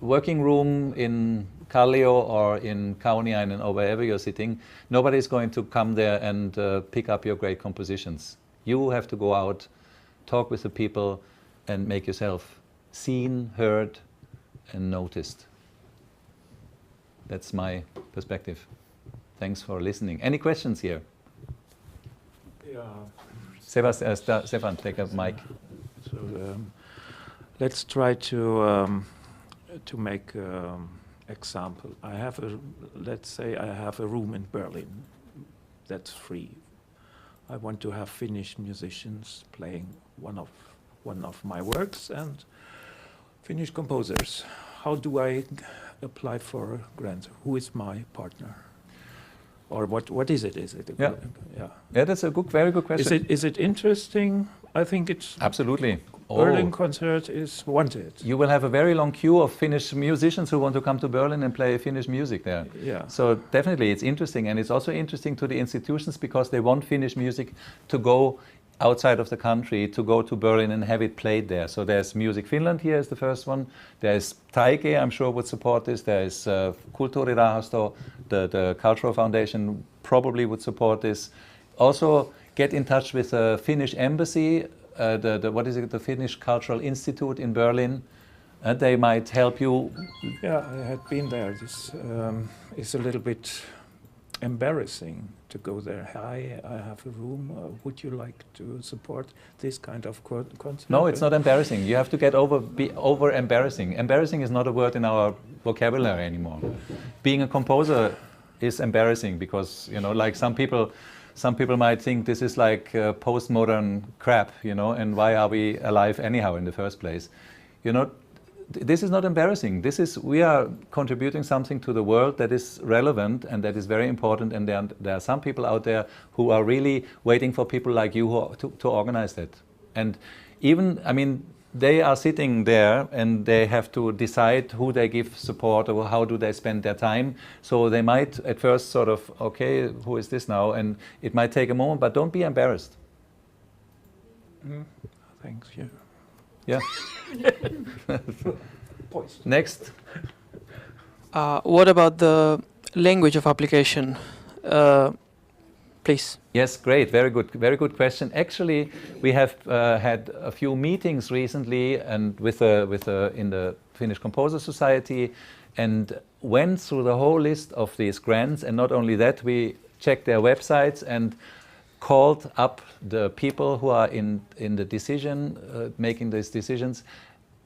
working room in Kallio or in Kauniainen or wherever you're sitting. Nobody's going to come there and pick up your great compositions. You have to go out, talk with the people, and make yourself seen, heard, and noticed. That's my perspective. Thanks for listening. Any questions here? Yeah. Stefan, take a mic. So let's try to make example. Let's say I have a room in Berlin that's free. I want to have Finnish musicians playing one of my works and Finnish composers. How do I apply for a grant? Who is my partner? Or what is it? Is it a Yeah, that's a very good question. Is it interesting? I think it's absolutely. Berlin concert is wanted. You will have a very long queue of Finnish musicians who want to come to Berlin and play Finnish music there. Yeah. So definitely it's interesting, and it's also interesting to the institutions because they want Finnish music to go outside of the country, to go to Berlin and have it played there. So there's Music Finland here is the first one. There's Taike, I'm sure would support this. There's Kulturirahasto, the Cultural Foundation probably would support this. Also get in touch with the Finnish embassy, the Finnish Cultural Institute in Berlin. They might help you. Yeah, I had been there. This is a little bit embarrassing to go there. Hi, I have a room. Would you like to support this kind of concert? No, it's not embarrassing. You have to get be over embarrassing. Embarrassing is not a word in our vocabulary anymore. Being a composer is embarrassing because, you know, like some people might think this is like postmodern crap, you know, and why are we alive anyhow in the first place? You know, this is not embarrassing. We are contributing something to the world that is relevant and that is very important, and there are some people out there who are really waiting for people like you to organize that. And even, I mean, they are sitting there and they have to decide who they give support or how do they spend their time. So they might at first sort of, okay, who is this now? And it might take a moment, but don't be embarrassed. Thanks, yeah. Yeah. Next. What about the language of application? Please. Yes, great, very good question. Actually, we have had a few meetings recently, and in the Finnish Composer Society, and went through the whole list of these grants. And not only that, we checked their websites and called up the people who are in the decision, making these decisions,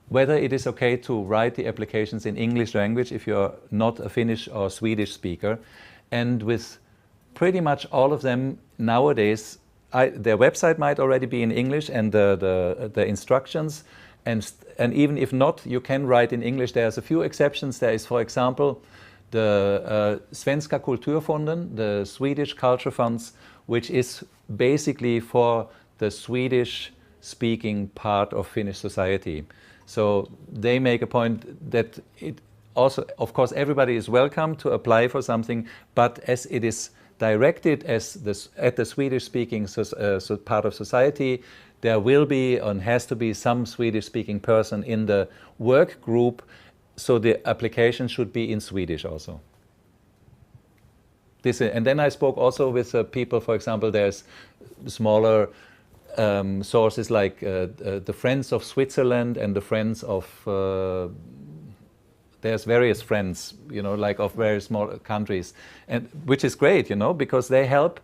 whether it is okay to write the applications in English language if you're not a Finnish or Swedish speaker. And with pretty much all of them nowadays, their website might already be in English and the instructions, and even if not, you can write in English. There's a few exceptions. There is, for example, the Svenska Kulturfonden, the Swedish culture funds, which is basically for the Swedish-speaking part of Finnish society. So they make a point that it also, of course, everybody is welcome to apply for something, but as it is directed at the Swedish-speaking part of society, there will be and has to be some Swedish-speaking person in the work group, so the application should be in Swedish also. And then I spoke also with people, for example, there's smaller sources like the Friends of Switzerland and the Friends of, there's various friends, you know, like of very small countries, and which is great, you know, because they help.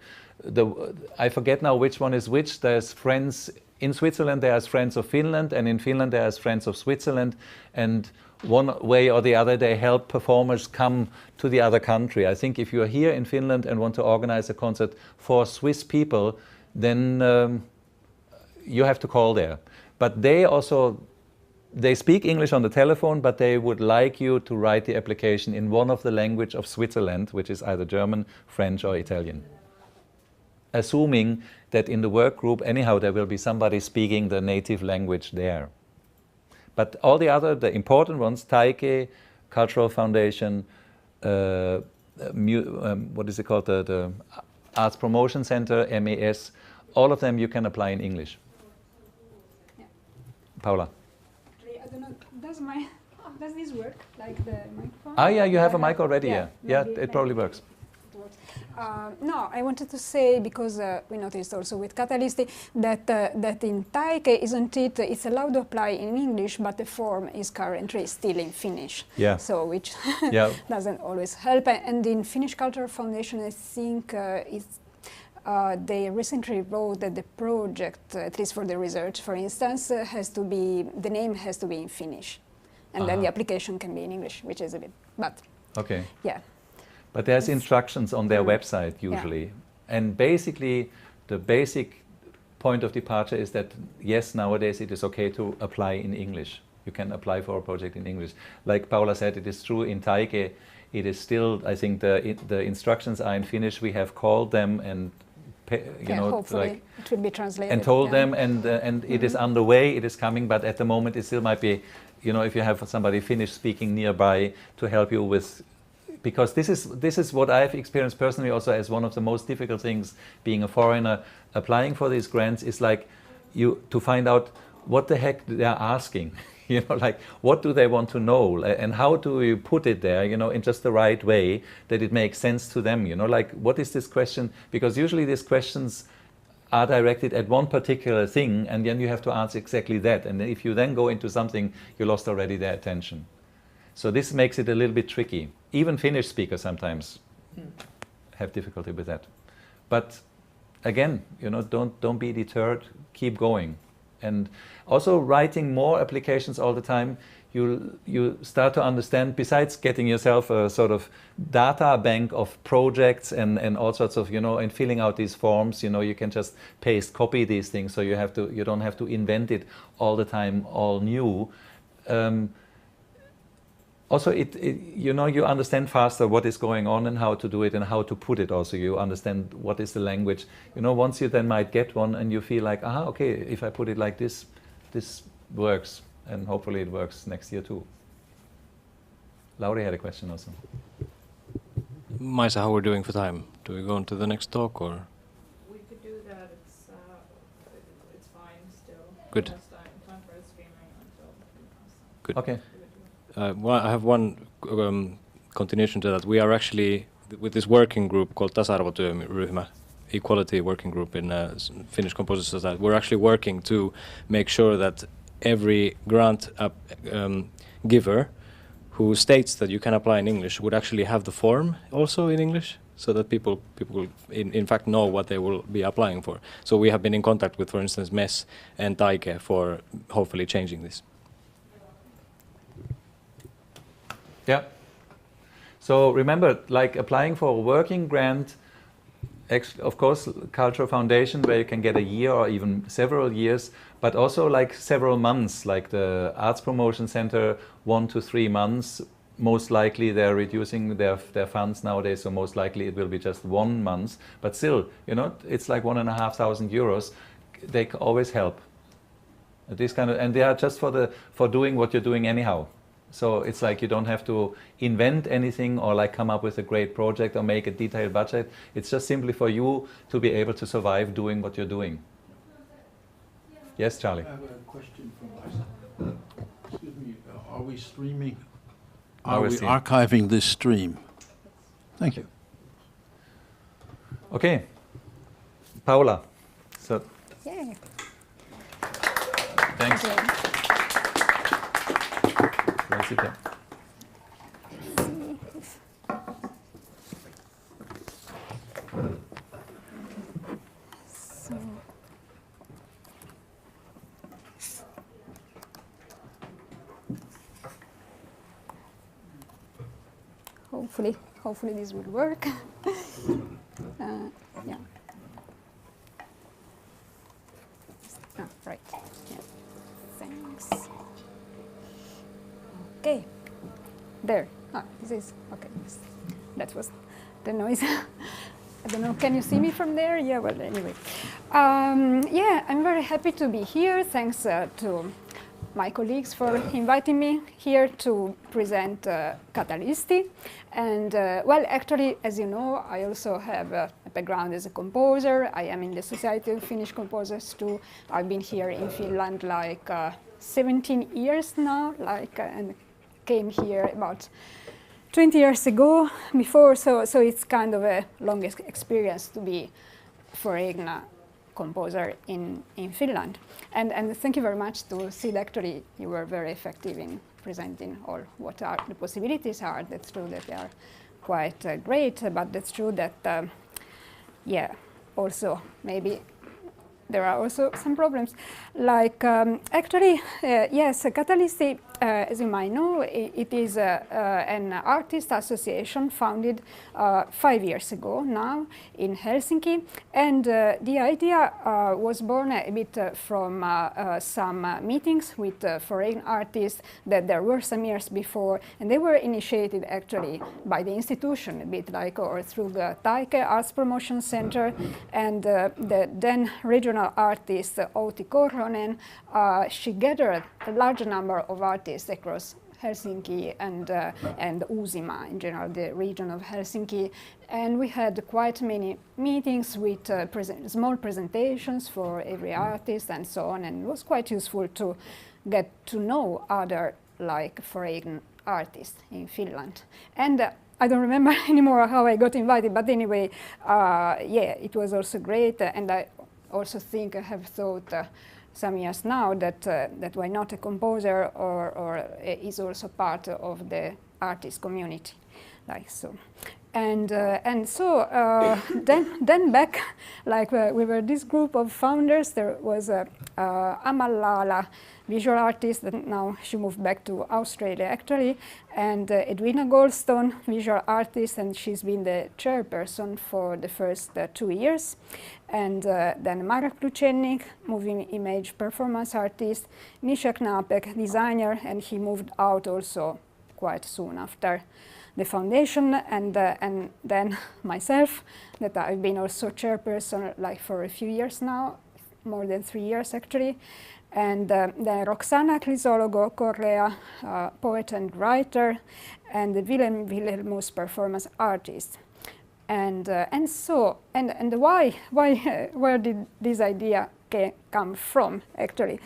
I forget now which one is which. There's friends in Switzerland, there's Friends of Finland, and in Finland there's Friends of Switzerland, and one way or the other they help performers come to the other country. I think if you're here in Finland and want to organize a concert for Swiss people, then you have to call there. But they speak English on the telephone, but they would like you to write the application in one of the language of Switzerland, which is either German, French or Italian. Assuming that in the work group, anyhow, there will be somebody speaking the native language there. But all the important ones, Taike, Cultural Foundation, what is it called, the Arts Promotion Center, MES, all of them you can apply in English. Yeah. Paula. I don't know, does this work, like the microphone? Ah, yeah, you have a mic already, yeah. Yeah, maybe it probably works. No, I wanted to say, because we noticed also with Catalyst that in Taike, isn't it, it's allowed to apply in English, but the form is currently still in Finnish. Yeah. So, which yeah. doesn't always help. And in Finnish Cultural Foundation, I think they recently wrote that the project, at least for the research, for instance, the name has to be in Finnish. And then the application can be in English, which is a bit, but okay. Yeah. But there's instructions on their website usually. Yeah. And basically, the basic point of departure is that, yes, nowadays it is okay to apply in English. You can apply for a project in English. Like Paula said, it is true in Taike, it is still, I think the instructions are in Finnish. We have called them and, hopefully like, it will be translated. and told them, and it is underway, it is coming, but at the moment it still might be, you know, if you have somebody Finnish speaking nearby to help you with, because this is what I've experienced personally also as one of the most difficult things being a foreigner applying for these grants, is like to find out what the heck they're asking, you know, like what do they want to know and how do you put it there, you know, in just the right way that it makes sense to them, you know, like what is this question, because usually these questions are directed at one particular thing and then you have to answer exactly that, and if you then go into something, you lost already their attention. So this makes it a little bit tricky. Even Finnish speakers sometimes have difficulty with that. But again, don't be deterred. Keep going, and also writing more applications all the time. You start to understand, besides getting yourself a sort of data bank of projects and all sorts of, and filling out these forms, you can just paste, copy these things, so you don't have to invent it all the time, all new. Also, you understand faster what is going on and how to do it and how to put it also. You understand what is the language. Once you then might get one and you feel like, okay, if I put it like this, this works. And hopefully it works next year too. Lauri had a question also. Maisa, how we're doing for time? Do we go on to the next talk or? We could do that. It's fine still. Good. Time for streaming until. Good. Okay. I have one continuation to that. We are actually with this working group called Tasa-arvotyöryhmä, Equality Working Group in Finnish Composers Society. We're actually working to make sure that every grant giver who states that you can apply in English would actually have the form also in English, so that people in fact know what they will be applying for. So we have been in contact with, for instance, MES and Taike for hopefully changing this. Yeah. So remember, like applying for a working grant, of course, Cultural Foundation, where you can get a year or even several years, but also like several months, like the Arts Promotion Center, 1 to 3 months. Most likely they're reducing their funds nowadays, so most likely it will be just 1 month. But still, it's like €1,500. They always help. This kind of, and they are just for doing what you're doing anyhow. So it's like you don't have to invent anything or like come up with a great project or make a detailed budget. It's just simply for you to be able to survive doing what you're doing. Yes, Charlie? I have a question from Liza. Excuse me, are we streaming? Are we archiving this stream? Thank you. Okay. Paola. So, Yay. thanks. Okay. Sit there. So, hopefully this will work. Yeah. Right. Yeah. Thanks. Okay, there. This is okay. That was the noise. I don't know. Can you see me from there? Yeah. Well, anyway. Yeah, I'm very happy to be here. Thanks to my colleagues for inviting me here to present Catalysti. And well, actually, as you know, I also have a background as a composer. I am in the Society of Finnish Composers too. I've been here in Finland like 17 years now, and came here about 20 years ago before, so it's kind of a long experience to be foreign composer in Finland. And thank you very much to Sid. Actually, you were very effective in presenting all what are the possibilities are. That's true that they are quite great, but that's true that, yeah, also maybe there are also some problems. Like, actually, yes, Catalysti, as you might know, it is an artist association founded 5 years ago now in Helsinki. And the idea was born a bit from some meetings with foreign artists that there were some years before. And they were initiated actually by the institution, a bit like, or through the Taike Arts Promotion Center. And the then regional artist Outi Korhonen, she gathered a large number of artists across Helsinki and Uusimaa, in general, the region of Helsinki. And we had quite many meetings with small presentations for every artist and so on. And it was quite useful to get to know other like foreign artists in Finland. And I don't remember anymore how I got invited, but anyway, yeah, it was also great. And I also think I have thought some years now that why not a composer or is also part of the artist community. like so. And so then back, like we were this group of founders. There was Amalala, visual artist, and now she moved back to Australia actually, and Edwina Goldstone, visual artist, and she's been the chairperson for the first 2 years. And then Marek Kluchennik, moving image performance artist, Misha Knapek, designer, and he moved out also quite soon after the foundation, and then myself, that I've been also chairperson like for a few years now, more than 3 years actually. And then Roxana Crisologo Correa, poet and writer, and Willem Wilhelmus, performance artist. And why where did this idea come from actually?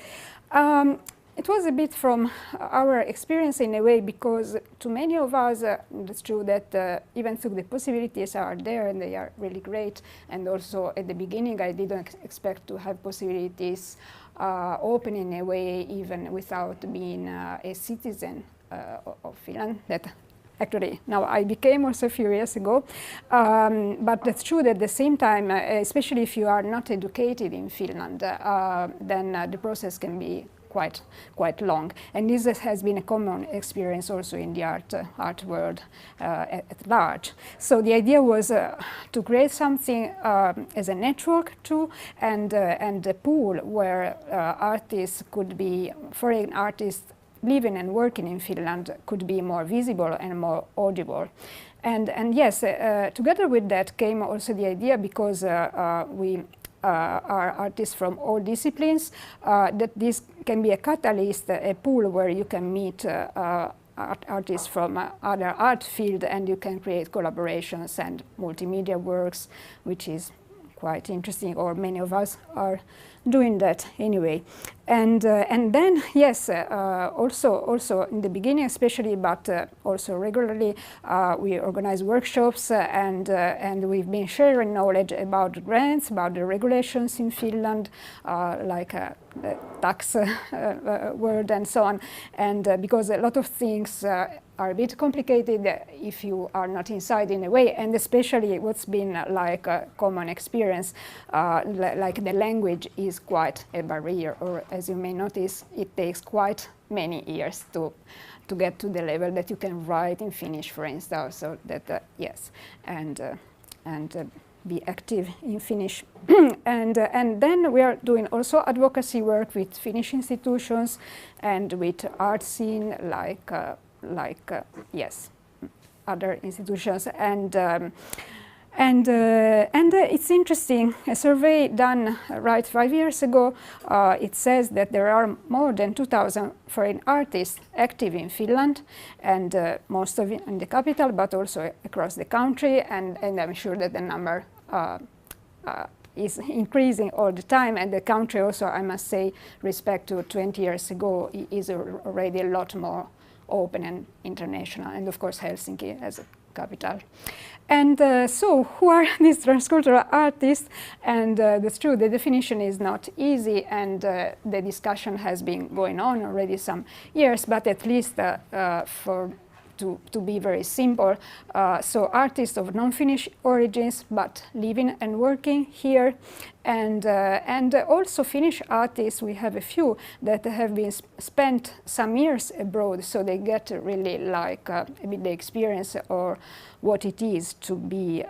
It was a bit from our experience in a way, because to many of us, it's true that even though the possibilities are there and they are really great, and also at the beginning I didn't expect to have possibilities open in a way even without being a citizen of Finland, that actually now I became also a few years ago. But that's true that at the same time, especially if you are not educated in Finland, then the process can be quite long, and this has been a common experience also in the art world at large. So the idea was to create something as a network too, and a pool where artists could be, foreign artists living and working in Finland, could be more visible and more audible. And yes, together with that came also the idea, because we are artists from all disciplines, that this can be a catalyst, a pool where you can meet artists from other art field, and you can create collaborations and multimedia works, which is quite interesting, or many of us are doing that anyway. And then yes, also in the beginning especially, but also regularly, we organize workshops, and we've been sharing knowledge about grants, about the regulations in Finland, like the tax word and so on, and because a lot of things are a bit complicated if you are not inside in a way, and especially what's been like a common experience, like the language is quite a barrier, or as you may notice, it takes quite many years to get to the level that you can write in Finnish, for instance, so that yes, and be active in Finnish. And then we are doing also advocacy work with Finnish institutions and with art scene, like yes, other institutions, and it's interesting. A survey done right 5 years ago, it says that there are more than 2,000 foreign artists active in Finland, and most of it in the capital, but also across the country, and I'm sure that the number is increasing all the time, and the country also, I must say, respect to 20 years ago, is already a lot more open and international, and of course Helsinki as a capital. And so who are these transcultural artists? And that's true, the definition is not easy, and the discussion has been going on already some years, but at least to be very simple, so artists of non-Finnish origins but living and working here, and also Finnish artists. We have a few that have been spent some years abroad, so they get really like a bit the experience or what it is to be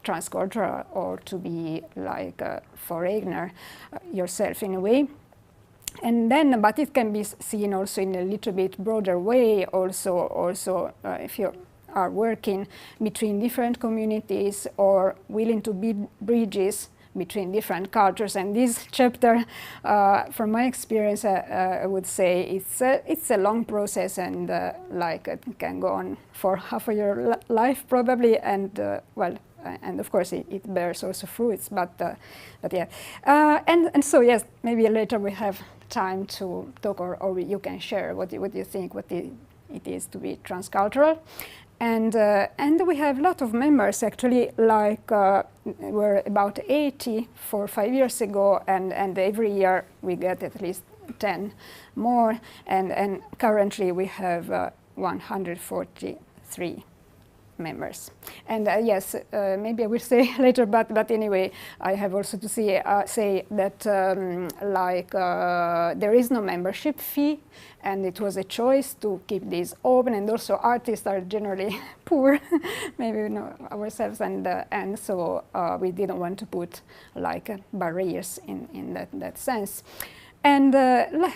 transcultural, or to be like a foreigner yourself in a way. And then, but it can be seen also in a little bit broader way. Also, if you are working between different communities or willing to build bridges between different cultures. And this chapter, from my experience, I would say it's a long process, and like it can go on for half of your life probably. And well. And of course, it bears also fruits, but yeah, and so yes, maybe later we have time to talk, or you can share what you think what it is to be transcultural, and we have a lot of members actually. Like we're about 80 5 years ago, and every year we get at least 10 more, and currently we have 143 members. And yes, maybe I will say later, but anyway, I have also to say that there is no membership fee, and it was a choice to keep this open. And also, artists are generally poor, maybe we know ourselves, and so we didn't want to put barriers in that sense. And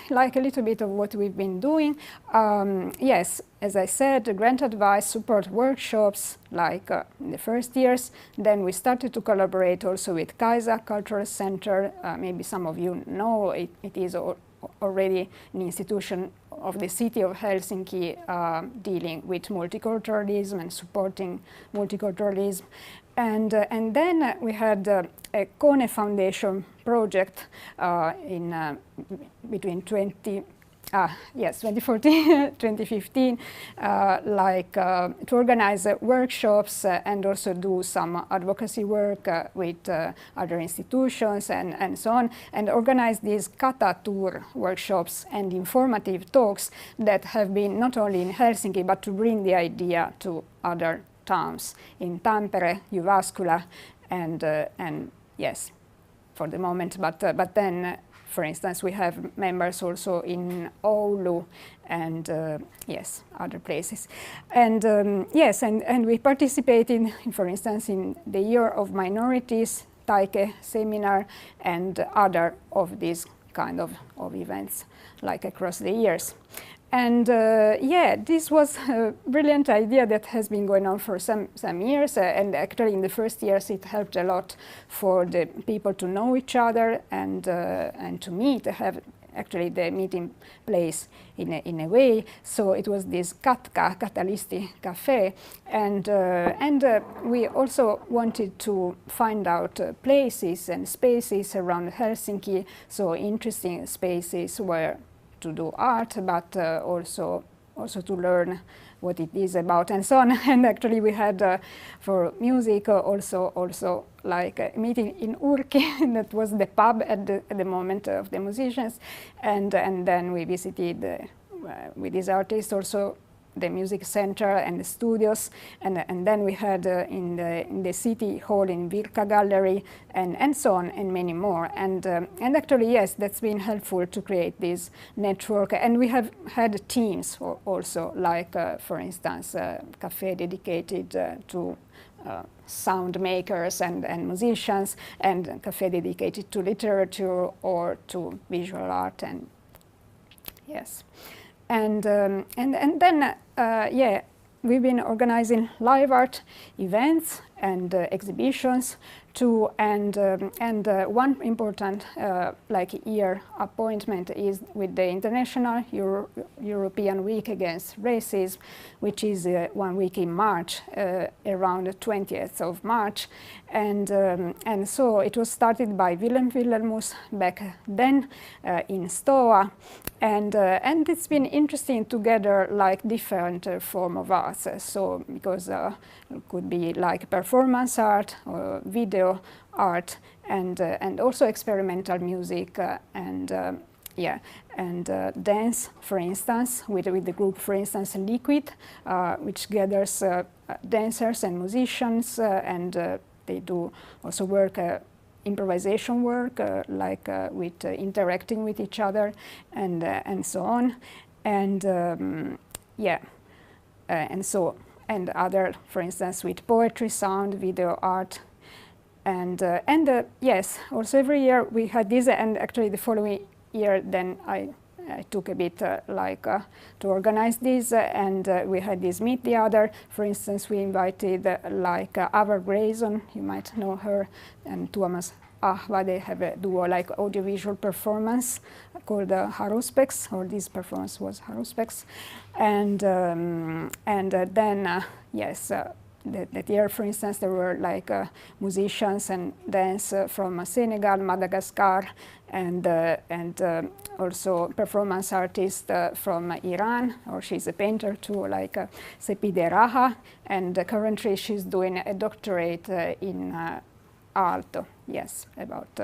like a little bit of what we've been doing, yes, as I said, grant advice, support workshops, in the first years. Then we started to collaborate also with Kaisa Cultural Center. Maybe some of you know it is already an institution of the city of Helsinki dealing with multiculturalism and supporting multiculturalism. And then we had a Kone Foundation project between 2014 2015, to organize workshops and also do some advocacy work with other institutions and so on, and organize these kata tour workshops and informative talks that have been not only in Helsinki but to bring the idea to other towns in Tampere, Jyväskylä, and yes, for the moment. But then, for instance, we have members also in Oulu and yes, other places. And yes, and we participated, for instance, in the Year of Minorities, Taike seminar, and other of these kind of events, across the years. And yeah, this was a brilliant idea that has been going on for some years, and actually in the first years it helped a lot for the people to know each other and to meet, have actually the meeting place in a way. So it was this Katalisti Cafe, and we also wanted to find out places and spaces around Helsinki, so interesting spaces where to do art, but also to learn what it is about and so on. And actually we had for music also a meeting in Urki that was the pub at the moment of the musicians, and then we visited with these artists also the music center and the studios, and then we had in the city hall in Virka Gallery and so on, and many more. And actually, yes, that's been helpful to create this network. And we have had teams also, for instance, a cafe dedicated to sound makers and musicians, and a cafe dedicated to literature or to visual art, and yes. And then yeah, we've been organizing live art events and exhibitions too, and one important year appointment is with the International European Week Against Racism, which is 1 week in March, around the 20th of March, and so it was started by Willem Wilhelmus back then in Stoa, and it's been interesting to gather different form of arts. So because it could be performance art or video art, and also experimental music and yeah, and dance, for instance, with the group, for instance, Liquid, which gathers dancers and musicians, and they do also work, improvisation work, with interacting with each other, and so on, and yeah, and other, for instance, with poetry, sound, video art, and yes, also every year we had this, and actually the following year then I took a bit to organize this, and we had this Meet the Other. For instance, we invited Ava Grayson, you might know her, and Tuomas Ahva. They have a duo audiovisual performance called Haruspex, or this performance was Haruspex, and then yes, that year, for instance, there were musicians and dance from Senegal, Madagascar, and also performance artist from Iran, or she's a painter too, Sepide Raha, and currently she's doing a doctorate in art, yes, about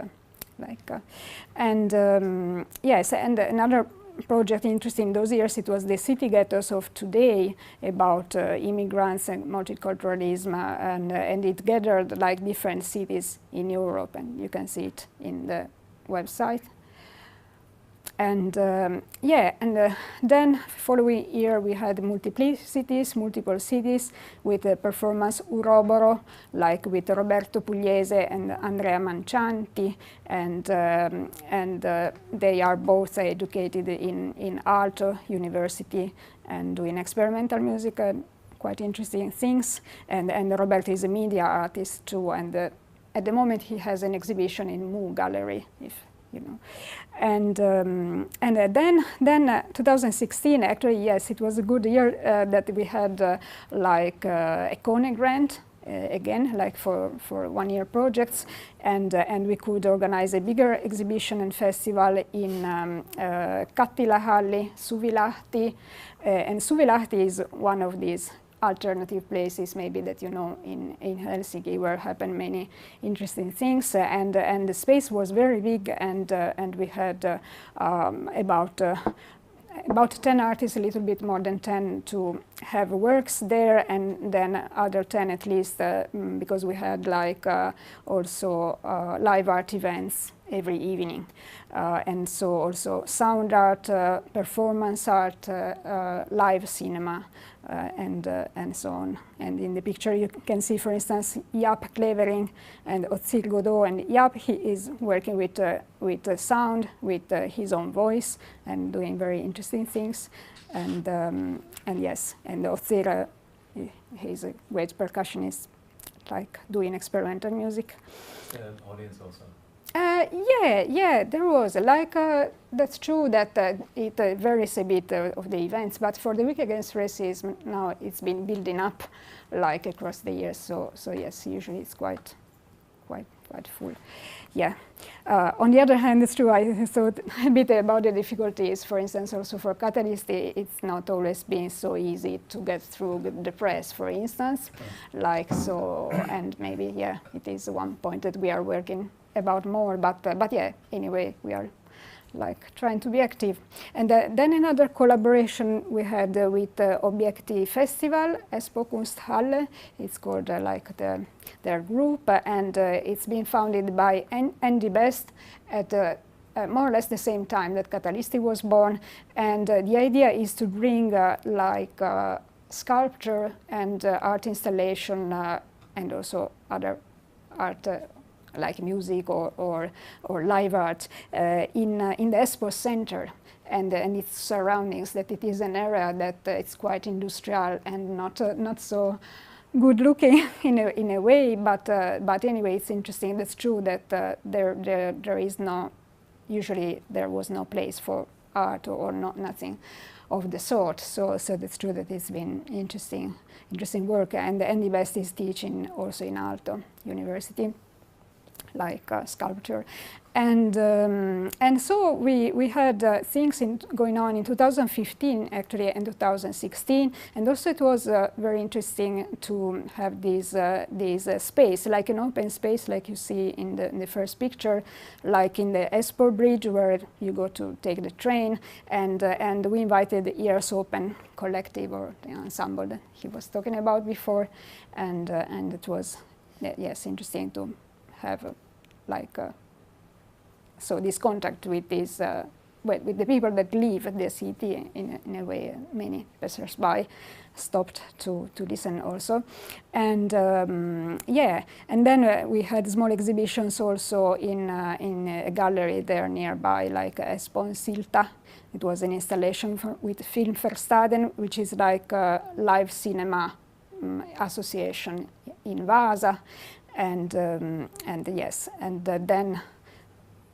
and yes, and another project interesting in those years, it was the city ghettos of today, about immigrants and multiculturalism, and it gathered like different cities in Europe, and you can see it in the website. And then following year we had multiple cities with the performance Uroboro, like with Roberto Pugliese and Andrea Mancianti, and they are both educated in Aalto University and doing experimental music, quite interesting things. And Roberto is a media artist too, and at the moment he has an exhibition in Mu Gallery, if you know. And then 2016, actually, yes, it was a good year that we had like a Kone grant again, like for 1 year projects, and we could organize a bigger exhibition and festival in Kattilahalli, Suvilahti, and Suvilahti is one of these alternative places maybe that you know in Helsinki, where happen many interesting things, and the space was very big, and we had about 10 artists, a little bit more than 10, to have works there, and then other 10 at least, because we had like also live art events every evening, and so also sound art, performance art, live cinema, and so on. And in the picture you can see, for instance, Jaap Clevering and Otsir Godot. And Jaap, he is working with sound, with his own voice, and doing very interesting things. And yes, and Otsir, he's a great percussionist, like doing experimental music. Audience also. Yeah, there was like that's true that it varies a bit of the events, but for the Week Against Racism now it's been building up like across the years. So yes, usually it's quite full. Yeah. On the other hand, it's true, I thought a bit about the difficulties. For instance, also for Catalyst, it's not always been so easy to get through the press, for instance, like so. And maybe it is one point that we are working about more, but yeah, anyway, we are like trying to be active. And then another collaboration we had with Objekti Festival, Espo Kunsthalle. It's called like their group, and it's been founded by Andy Best at more or less the same time that Catalysti was born. And the idea is to bring like sculpture and art installation and also other art like music or live art in the Espo Center and its surroundings, that it is an area that it's quite industrial and not so good looking in a way, but anyway, it's interesting. That's true that there is no, usually there was no place for art or nothing of the sort. So that's true that it's been interesting work. And Andy Best is teaching also in Aalto University, like sculpture, and so we had things going on in 2015 actually, and 2016, and also it was very interesting to have this space, like an open space, like you see in the first picture, like in the Espoo Bridge, where you go to take the train, and we invited the Ears Open collective, or the ensemble that he was talking about before, and it was interesting to have so this contact with this with the people that live at the city in a way. Many passers-by stopped to listen also, and and then we had small exhibitions also in a gallery there nearby, like Espon Silta. It was an installation with Film Verstaden, which is like a live cinema association in Vaasa. And yes, and then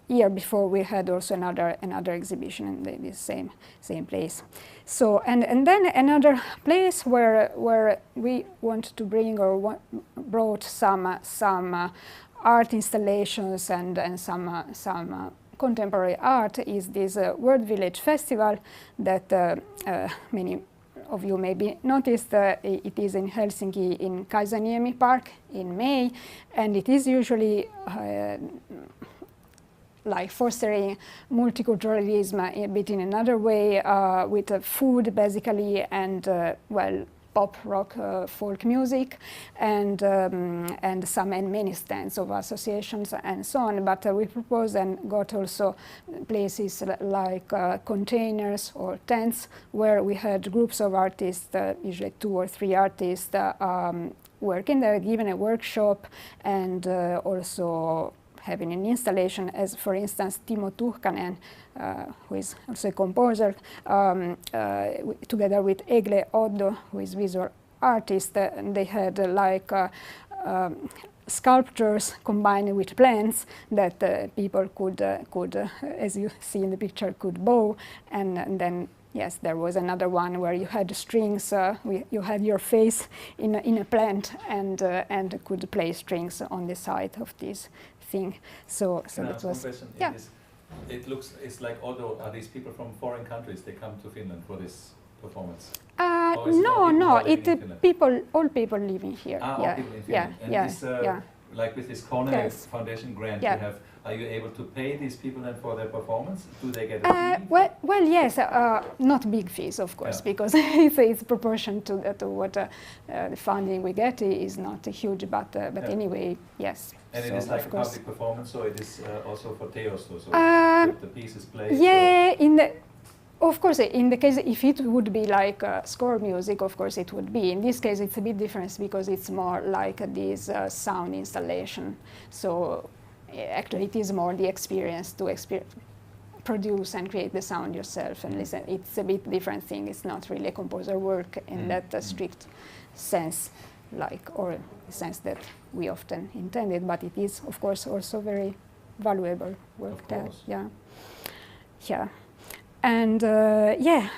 year before we had also another exhibition in the same place. So and then another place where we want to bring or brought some art installations and some contemporary art is this World Village Festival that many of you maybe noticed. It is in Helsinki in Kaisaniemi Park in May, and it is usually like fostering multiculturalism a bit in another way, with food basically, and well, pop, rock, folk music, and many stands of associations and so on. But we proposed and got also places like containers or tents where we had groups of artists, usually 2 or 3 artists, working there, giving a workshop, and also having an installation, as for instance Timo Tuhkanen, who is also a composer, together with Egle Oddo, who is visual artist, and they had like sculptures combined with plants that people could, as you see in the picture, could bow, and then yes, there was another one where you had strings. You had your face in a plant, and could play strings on the side of this thing. So that was yeah. It's like Oddo. Are these people from foreign countries? They come to Finland for this performance? No. All people living here. All people in Finland. And this, like with this Cornell Foundation grant you have, are you able to pay these people then for their performance? Do they get a fee? Well, yes, not big fees, of course, because it's proportion to what the funding we get is not huge, but anyway, yes. And so it is like a public performance, so it is also for teosto, so the piece is played? Yeah, of course, in the case, if it would be like score music, of course it would be. In this case, it's a bit different because it's more like this sound installation. So actually, it is more the experience to produce and create the sound yourself and listen. It's a bit different thing. It's not really a composer work in that strict sense, or sense that we often intended. But it is, of course, also very valuable work. Yeah. And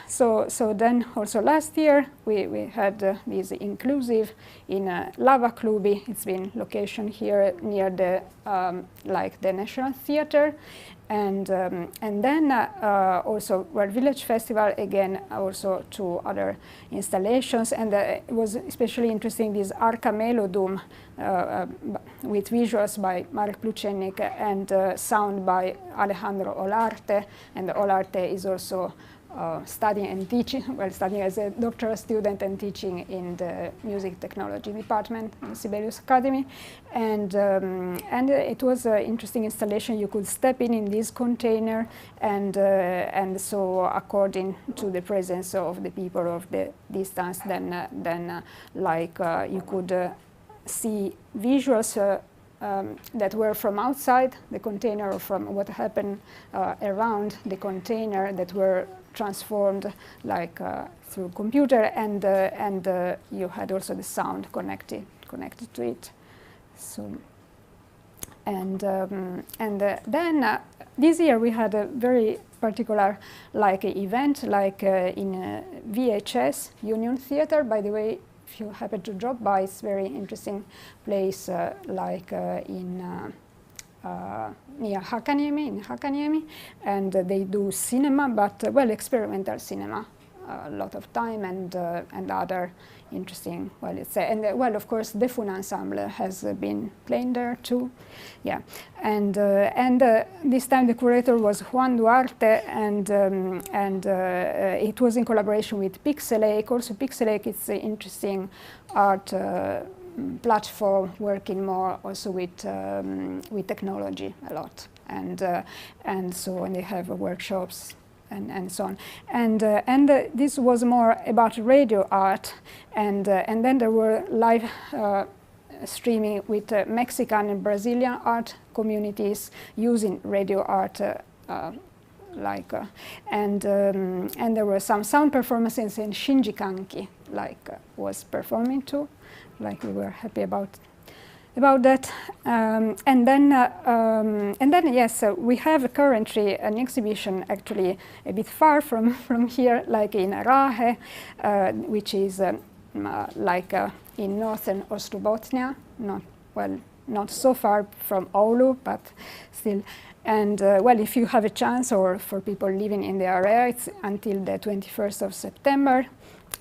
so then also last year we had this inclusive in Lava Klubi. It's been location here near the the National Theatre, and then also World Village Festival, again also 2 other installations, and it was especially interesting this Arca Melodum with visuals by Marek Plucenik and sound by Alejandro Olarte, and Olarte is also studying and teaching, studying as a doctoral student and teaching in the music technology department in Sibelius Academy, and it was an interesting installation. You could step in this container, and so according to the presence of the people of the distance, then you could see visuals that were from outside the container or from what happened around the container that were transformed through computer, and you had also the sound connected to it. So and then this year we had a very particular event in VHS Union Theatre. By the way, if you happen to drop by, it's a very interesting place, near Hakaniemi, and they do cinema, but experimental cinema, a lot of time, and other interesting, and of course the Fun Ensemble has been playing there too, and this time the curator was Juan Duarte, and it was in collaboration with Pixelake. Also, Pixelake is an interesting art platform working more also with technology a lot, and they have workshops and so on, and this was more about radio art, and then there were live streaming with Mexican and Brazilian art communities using radio art. And there were some sound performances in Shinji Kanki, was performing too. We were happy about that, and then yes, we have currently an exhibition actually a bit far from here, in Rahe, which is in northern Ostrobothnia, not so far from Oulu, but still. And if you have a chance, or for people living in the area, it's until the 21st of September,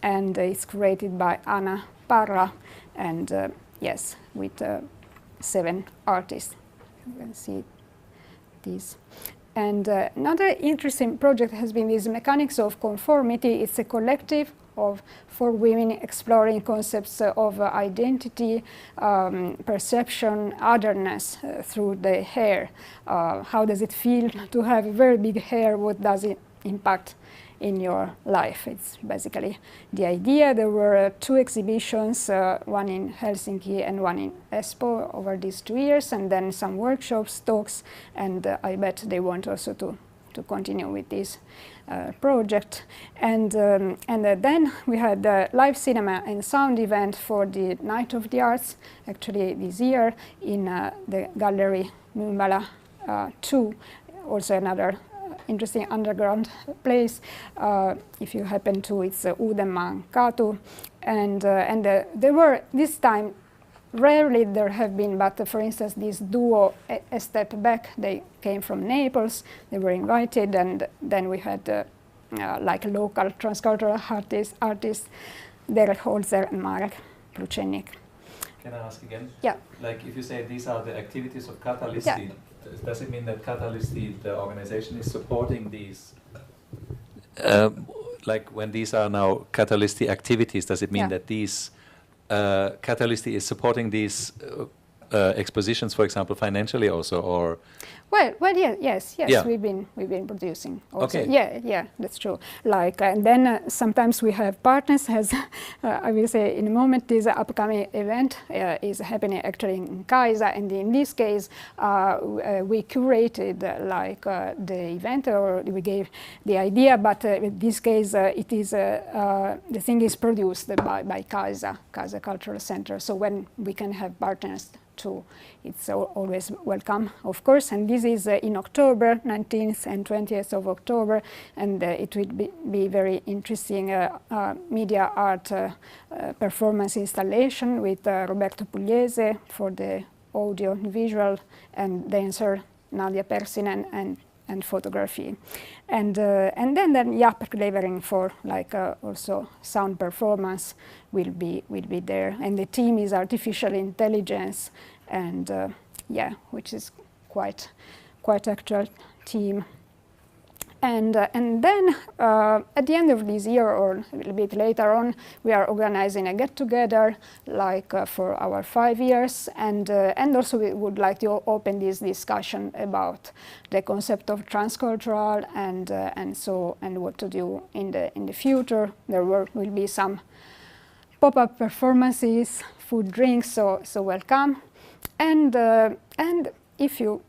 and it's created by Anna Parra, and yes, with 7 artists. You can see this. And another interesting project has been this Mechanics of Conformity. It's a collective of 4 women exploring concepts of identity, perception, otherness through the hair. How does it feel to have very big hair? What does it impact in your life? It's basically the idea. There were 2 exhibitions, one in Helsinki and one in Espoo over these 2 years, and then some workshops, talks, and I bet they want also to continue with this project. And then we had a live cinema and sound event for the Night of the Arts, actually this year, in the Gallery Myymälä 2, also another interesting underground place. If you happen to, it's Uudenmaan Katu. And there were, this time, rarely there have been, but for instance, this duo, A Step Back, they came from Naples, they were invited, and then we had like local transcultural artists, Derek Holzer and Marek Pluchenik. Can I ask again? Yeah. Like if you say these are the activities of Catalysti, does it mean that Catalysti, the organization, is supporting these? Like when these are now Catalysti activities, does it mean that these Catalysti is supporting these expositions, for example, financially also, or? Well, yes. Yeah. We've been producing also. Okay. Yeah, that's true. Like, and then sometimes we have partners. As I will say in a moment, this upcoming event is happening actually in Kaisa, and in this case, we curated the event, or we gave the idea. But in this case, it is the thing is produced by Kaisa Cultural Center. So when we can have partners too, it's always welcome, of course. And this is in October, 19th and 20th of October, and it will be very interesting media art performance installation with Roberto Pugliese for the audio and visual, and dancer Nadia Persinen and photography, and then Jaap Clevering for also sound performance will be there, and the team is artificial intelligence, and which is quite actual team. And then at the end of this year, or a little bit later on, we are organizing a get-together for our 5 years, and also we would like to open this discussion about the concept of transcultural and what to do in the future. There will be some pop-up performances, food, drinks, so welcome. And if you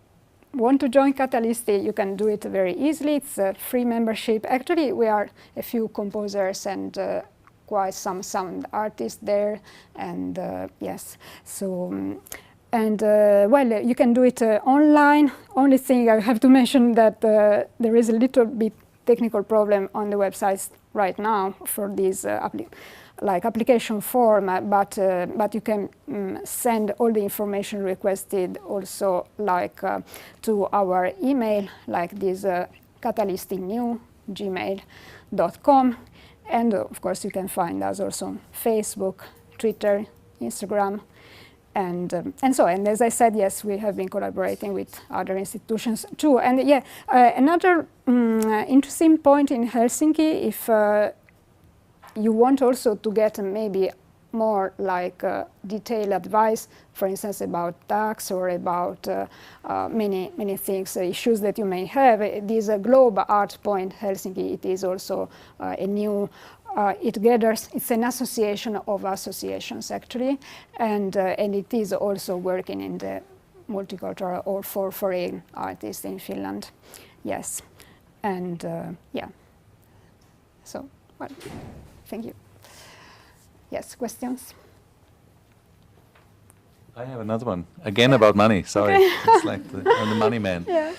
want to join Catalysti, you can do it very easily. It's a free membership. Actually, we are a few composers and quite some sound artists there, and yes. So, well, you can do it online. Only thing I have to mention that there is a little bit technical problem on the websites right now for this application form, but you can send all the information requested also to our email, like this catalystinew@gmail.com, and of course you can find us also on Facebook, Twitter, Instagram, and as I said, yes, we have been collaborating with other institutions too. And another interesting point in Helsinki, if you want also to get maybe more detailed advice, for instance, about tax or about many things, issues that you may have. This Globe Art Point Helsinki, it is also a new, it gathers, it's an association of associations actually, and it is also working in the multicultural or for foreign artists in Finland, yes, and so, well. Thank you. Yes, questions? I have another one. Again about money, sorry. Okay. It's like I'm the money man. Yeah.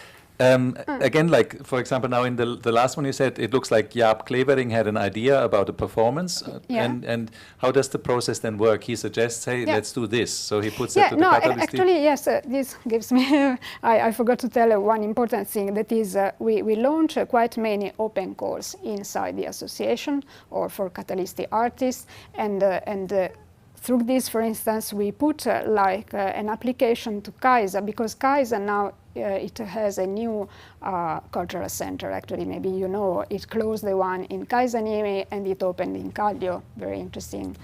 Again, for example, now in the last one you said, it looks like Jaap Clevering had an idea about a performance. And how does the process then work? He suggests, hey, let's do this. So he puts it to the Catalysti. Actually, yes, this gives me, I forgot to tell one important thing, that is we launch quite many open calls inside the association or for Catalysti artists, and through this, for instance, we put an application to Kaisa, because Kaisa now it has a new cultural center. Actually, maybe you know, it closed the one in Kaisaniemi and it opened in Kallio. Very interesting.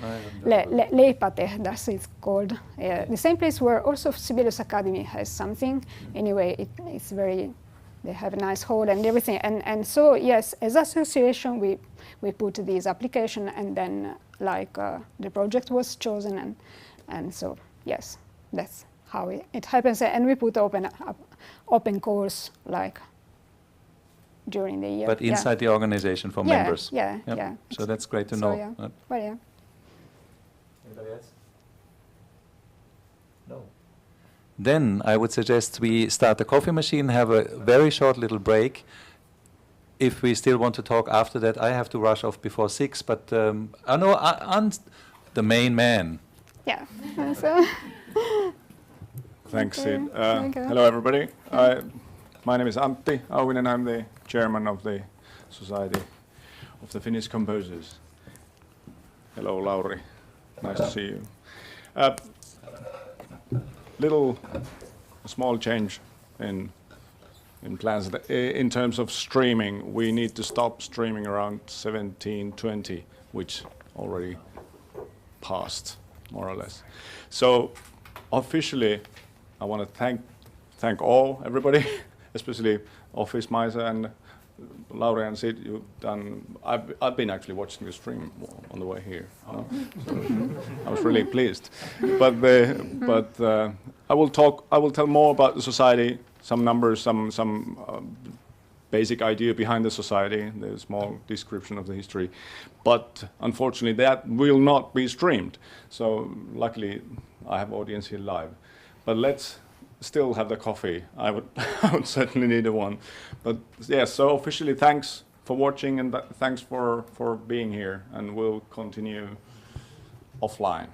Leipatehdas it's called. The same place where also Sibelius Academy has something. Anyway, it's very. They have a nice hall and everything. And so yes, as association we put this application, and then the project was chosen, and so yes, that's how it happens. And we put open calls during the year. But inside the organization for members. Yeah. So that's great to so know. Yeah. Well, yeah. Anybody else? No. Then I would suggest we start the coffee machine, have a very short little break. If we still want to talk after that, I have to rush off before 6, but the main man. Yeah. So Thanks, Sid. Okay. Hello, everybody. My name is Antti Auvinen. I'm the chairman of the Society of the Finnish Composers. Hello, Lauri. Nice to see you. Small change in plans. In terms of streaming, we need to stop streaming around 1720, which already passed, more or less. So officially, I want to thank everybody, especially Office Maisa and Lauri and Sid. You've done. I've been actually watching the stream on the way here, so I was really pleased. But I will tell more about the society, some numbers, some basic idea behind the society, the small description of the history. But unfortunately, that will not be streamed. So luckily, I have audience here live. But let's still have the coffee. I would certainly need one. But yes, so officially, thanks for watching, and thanks for being here. And we'll continue offline.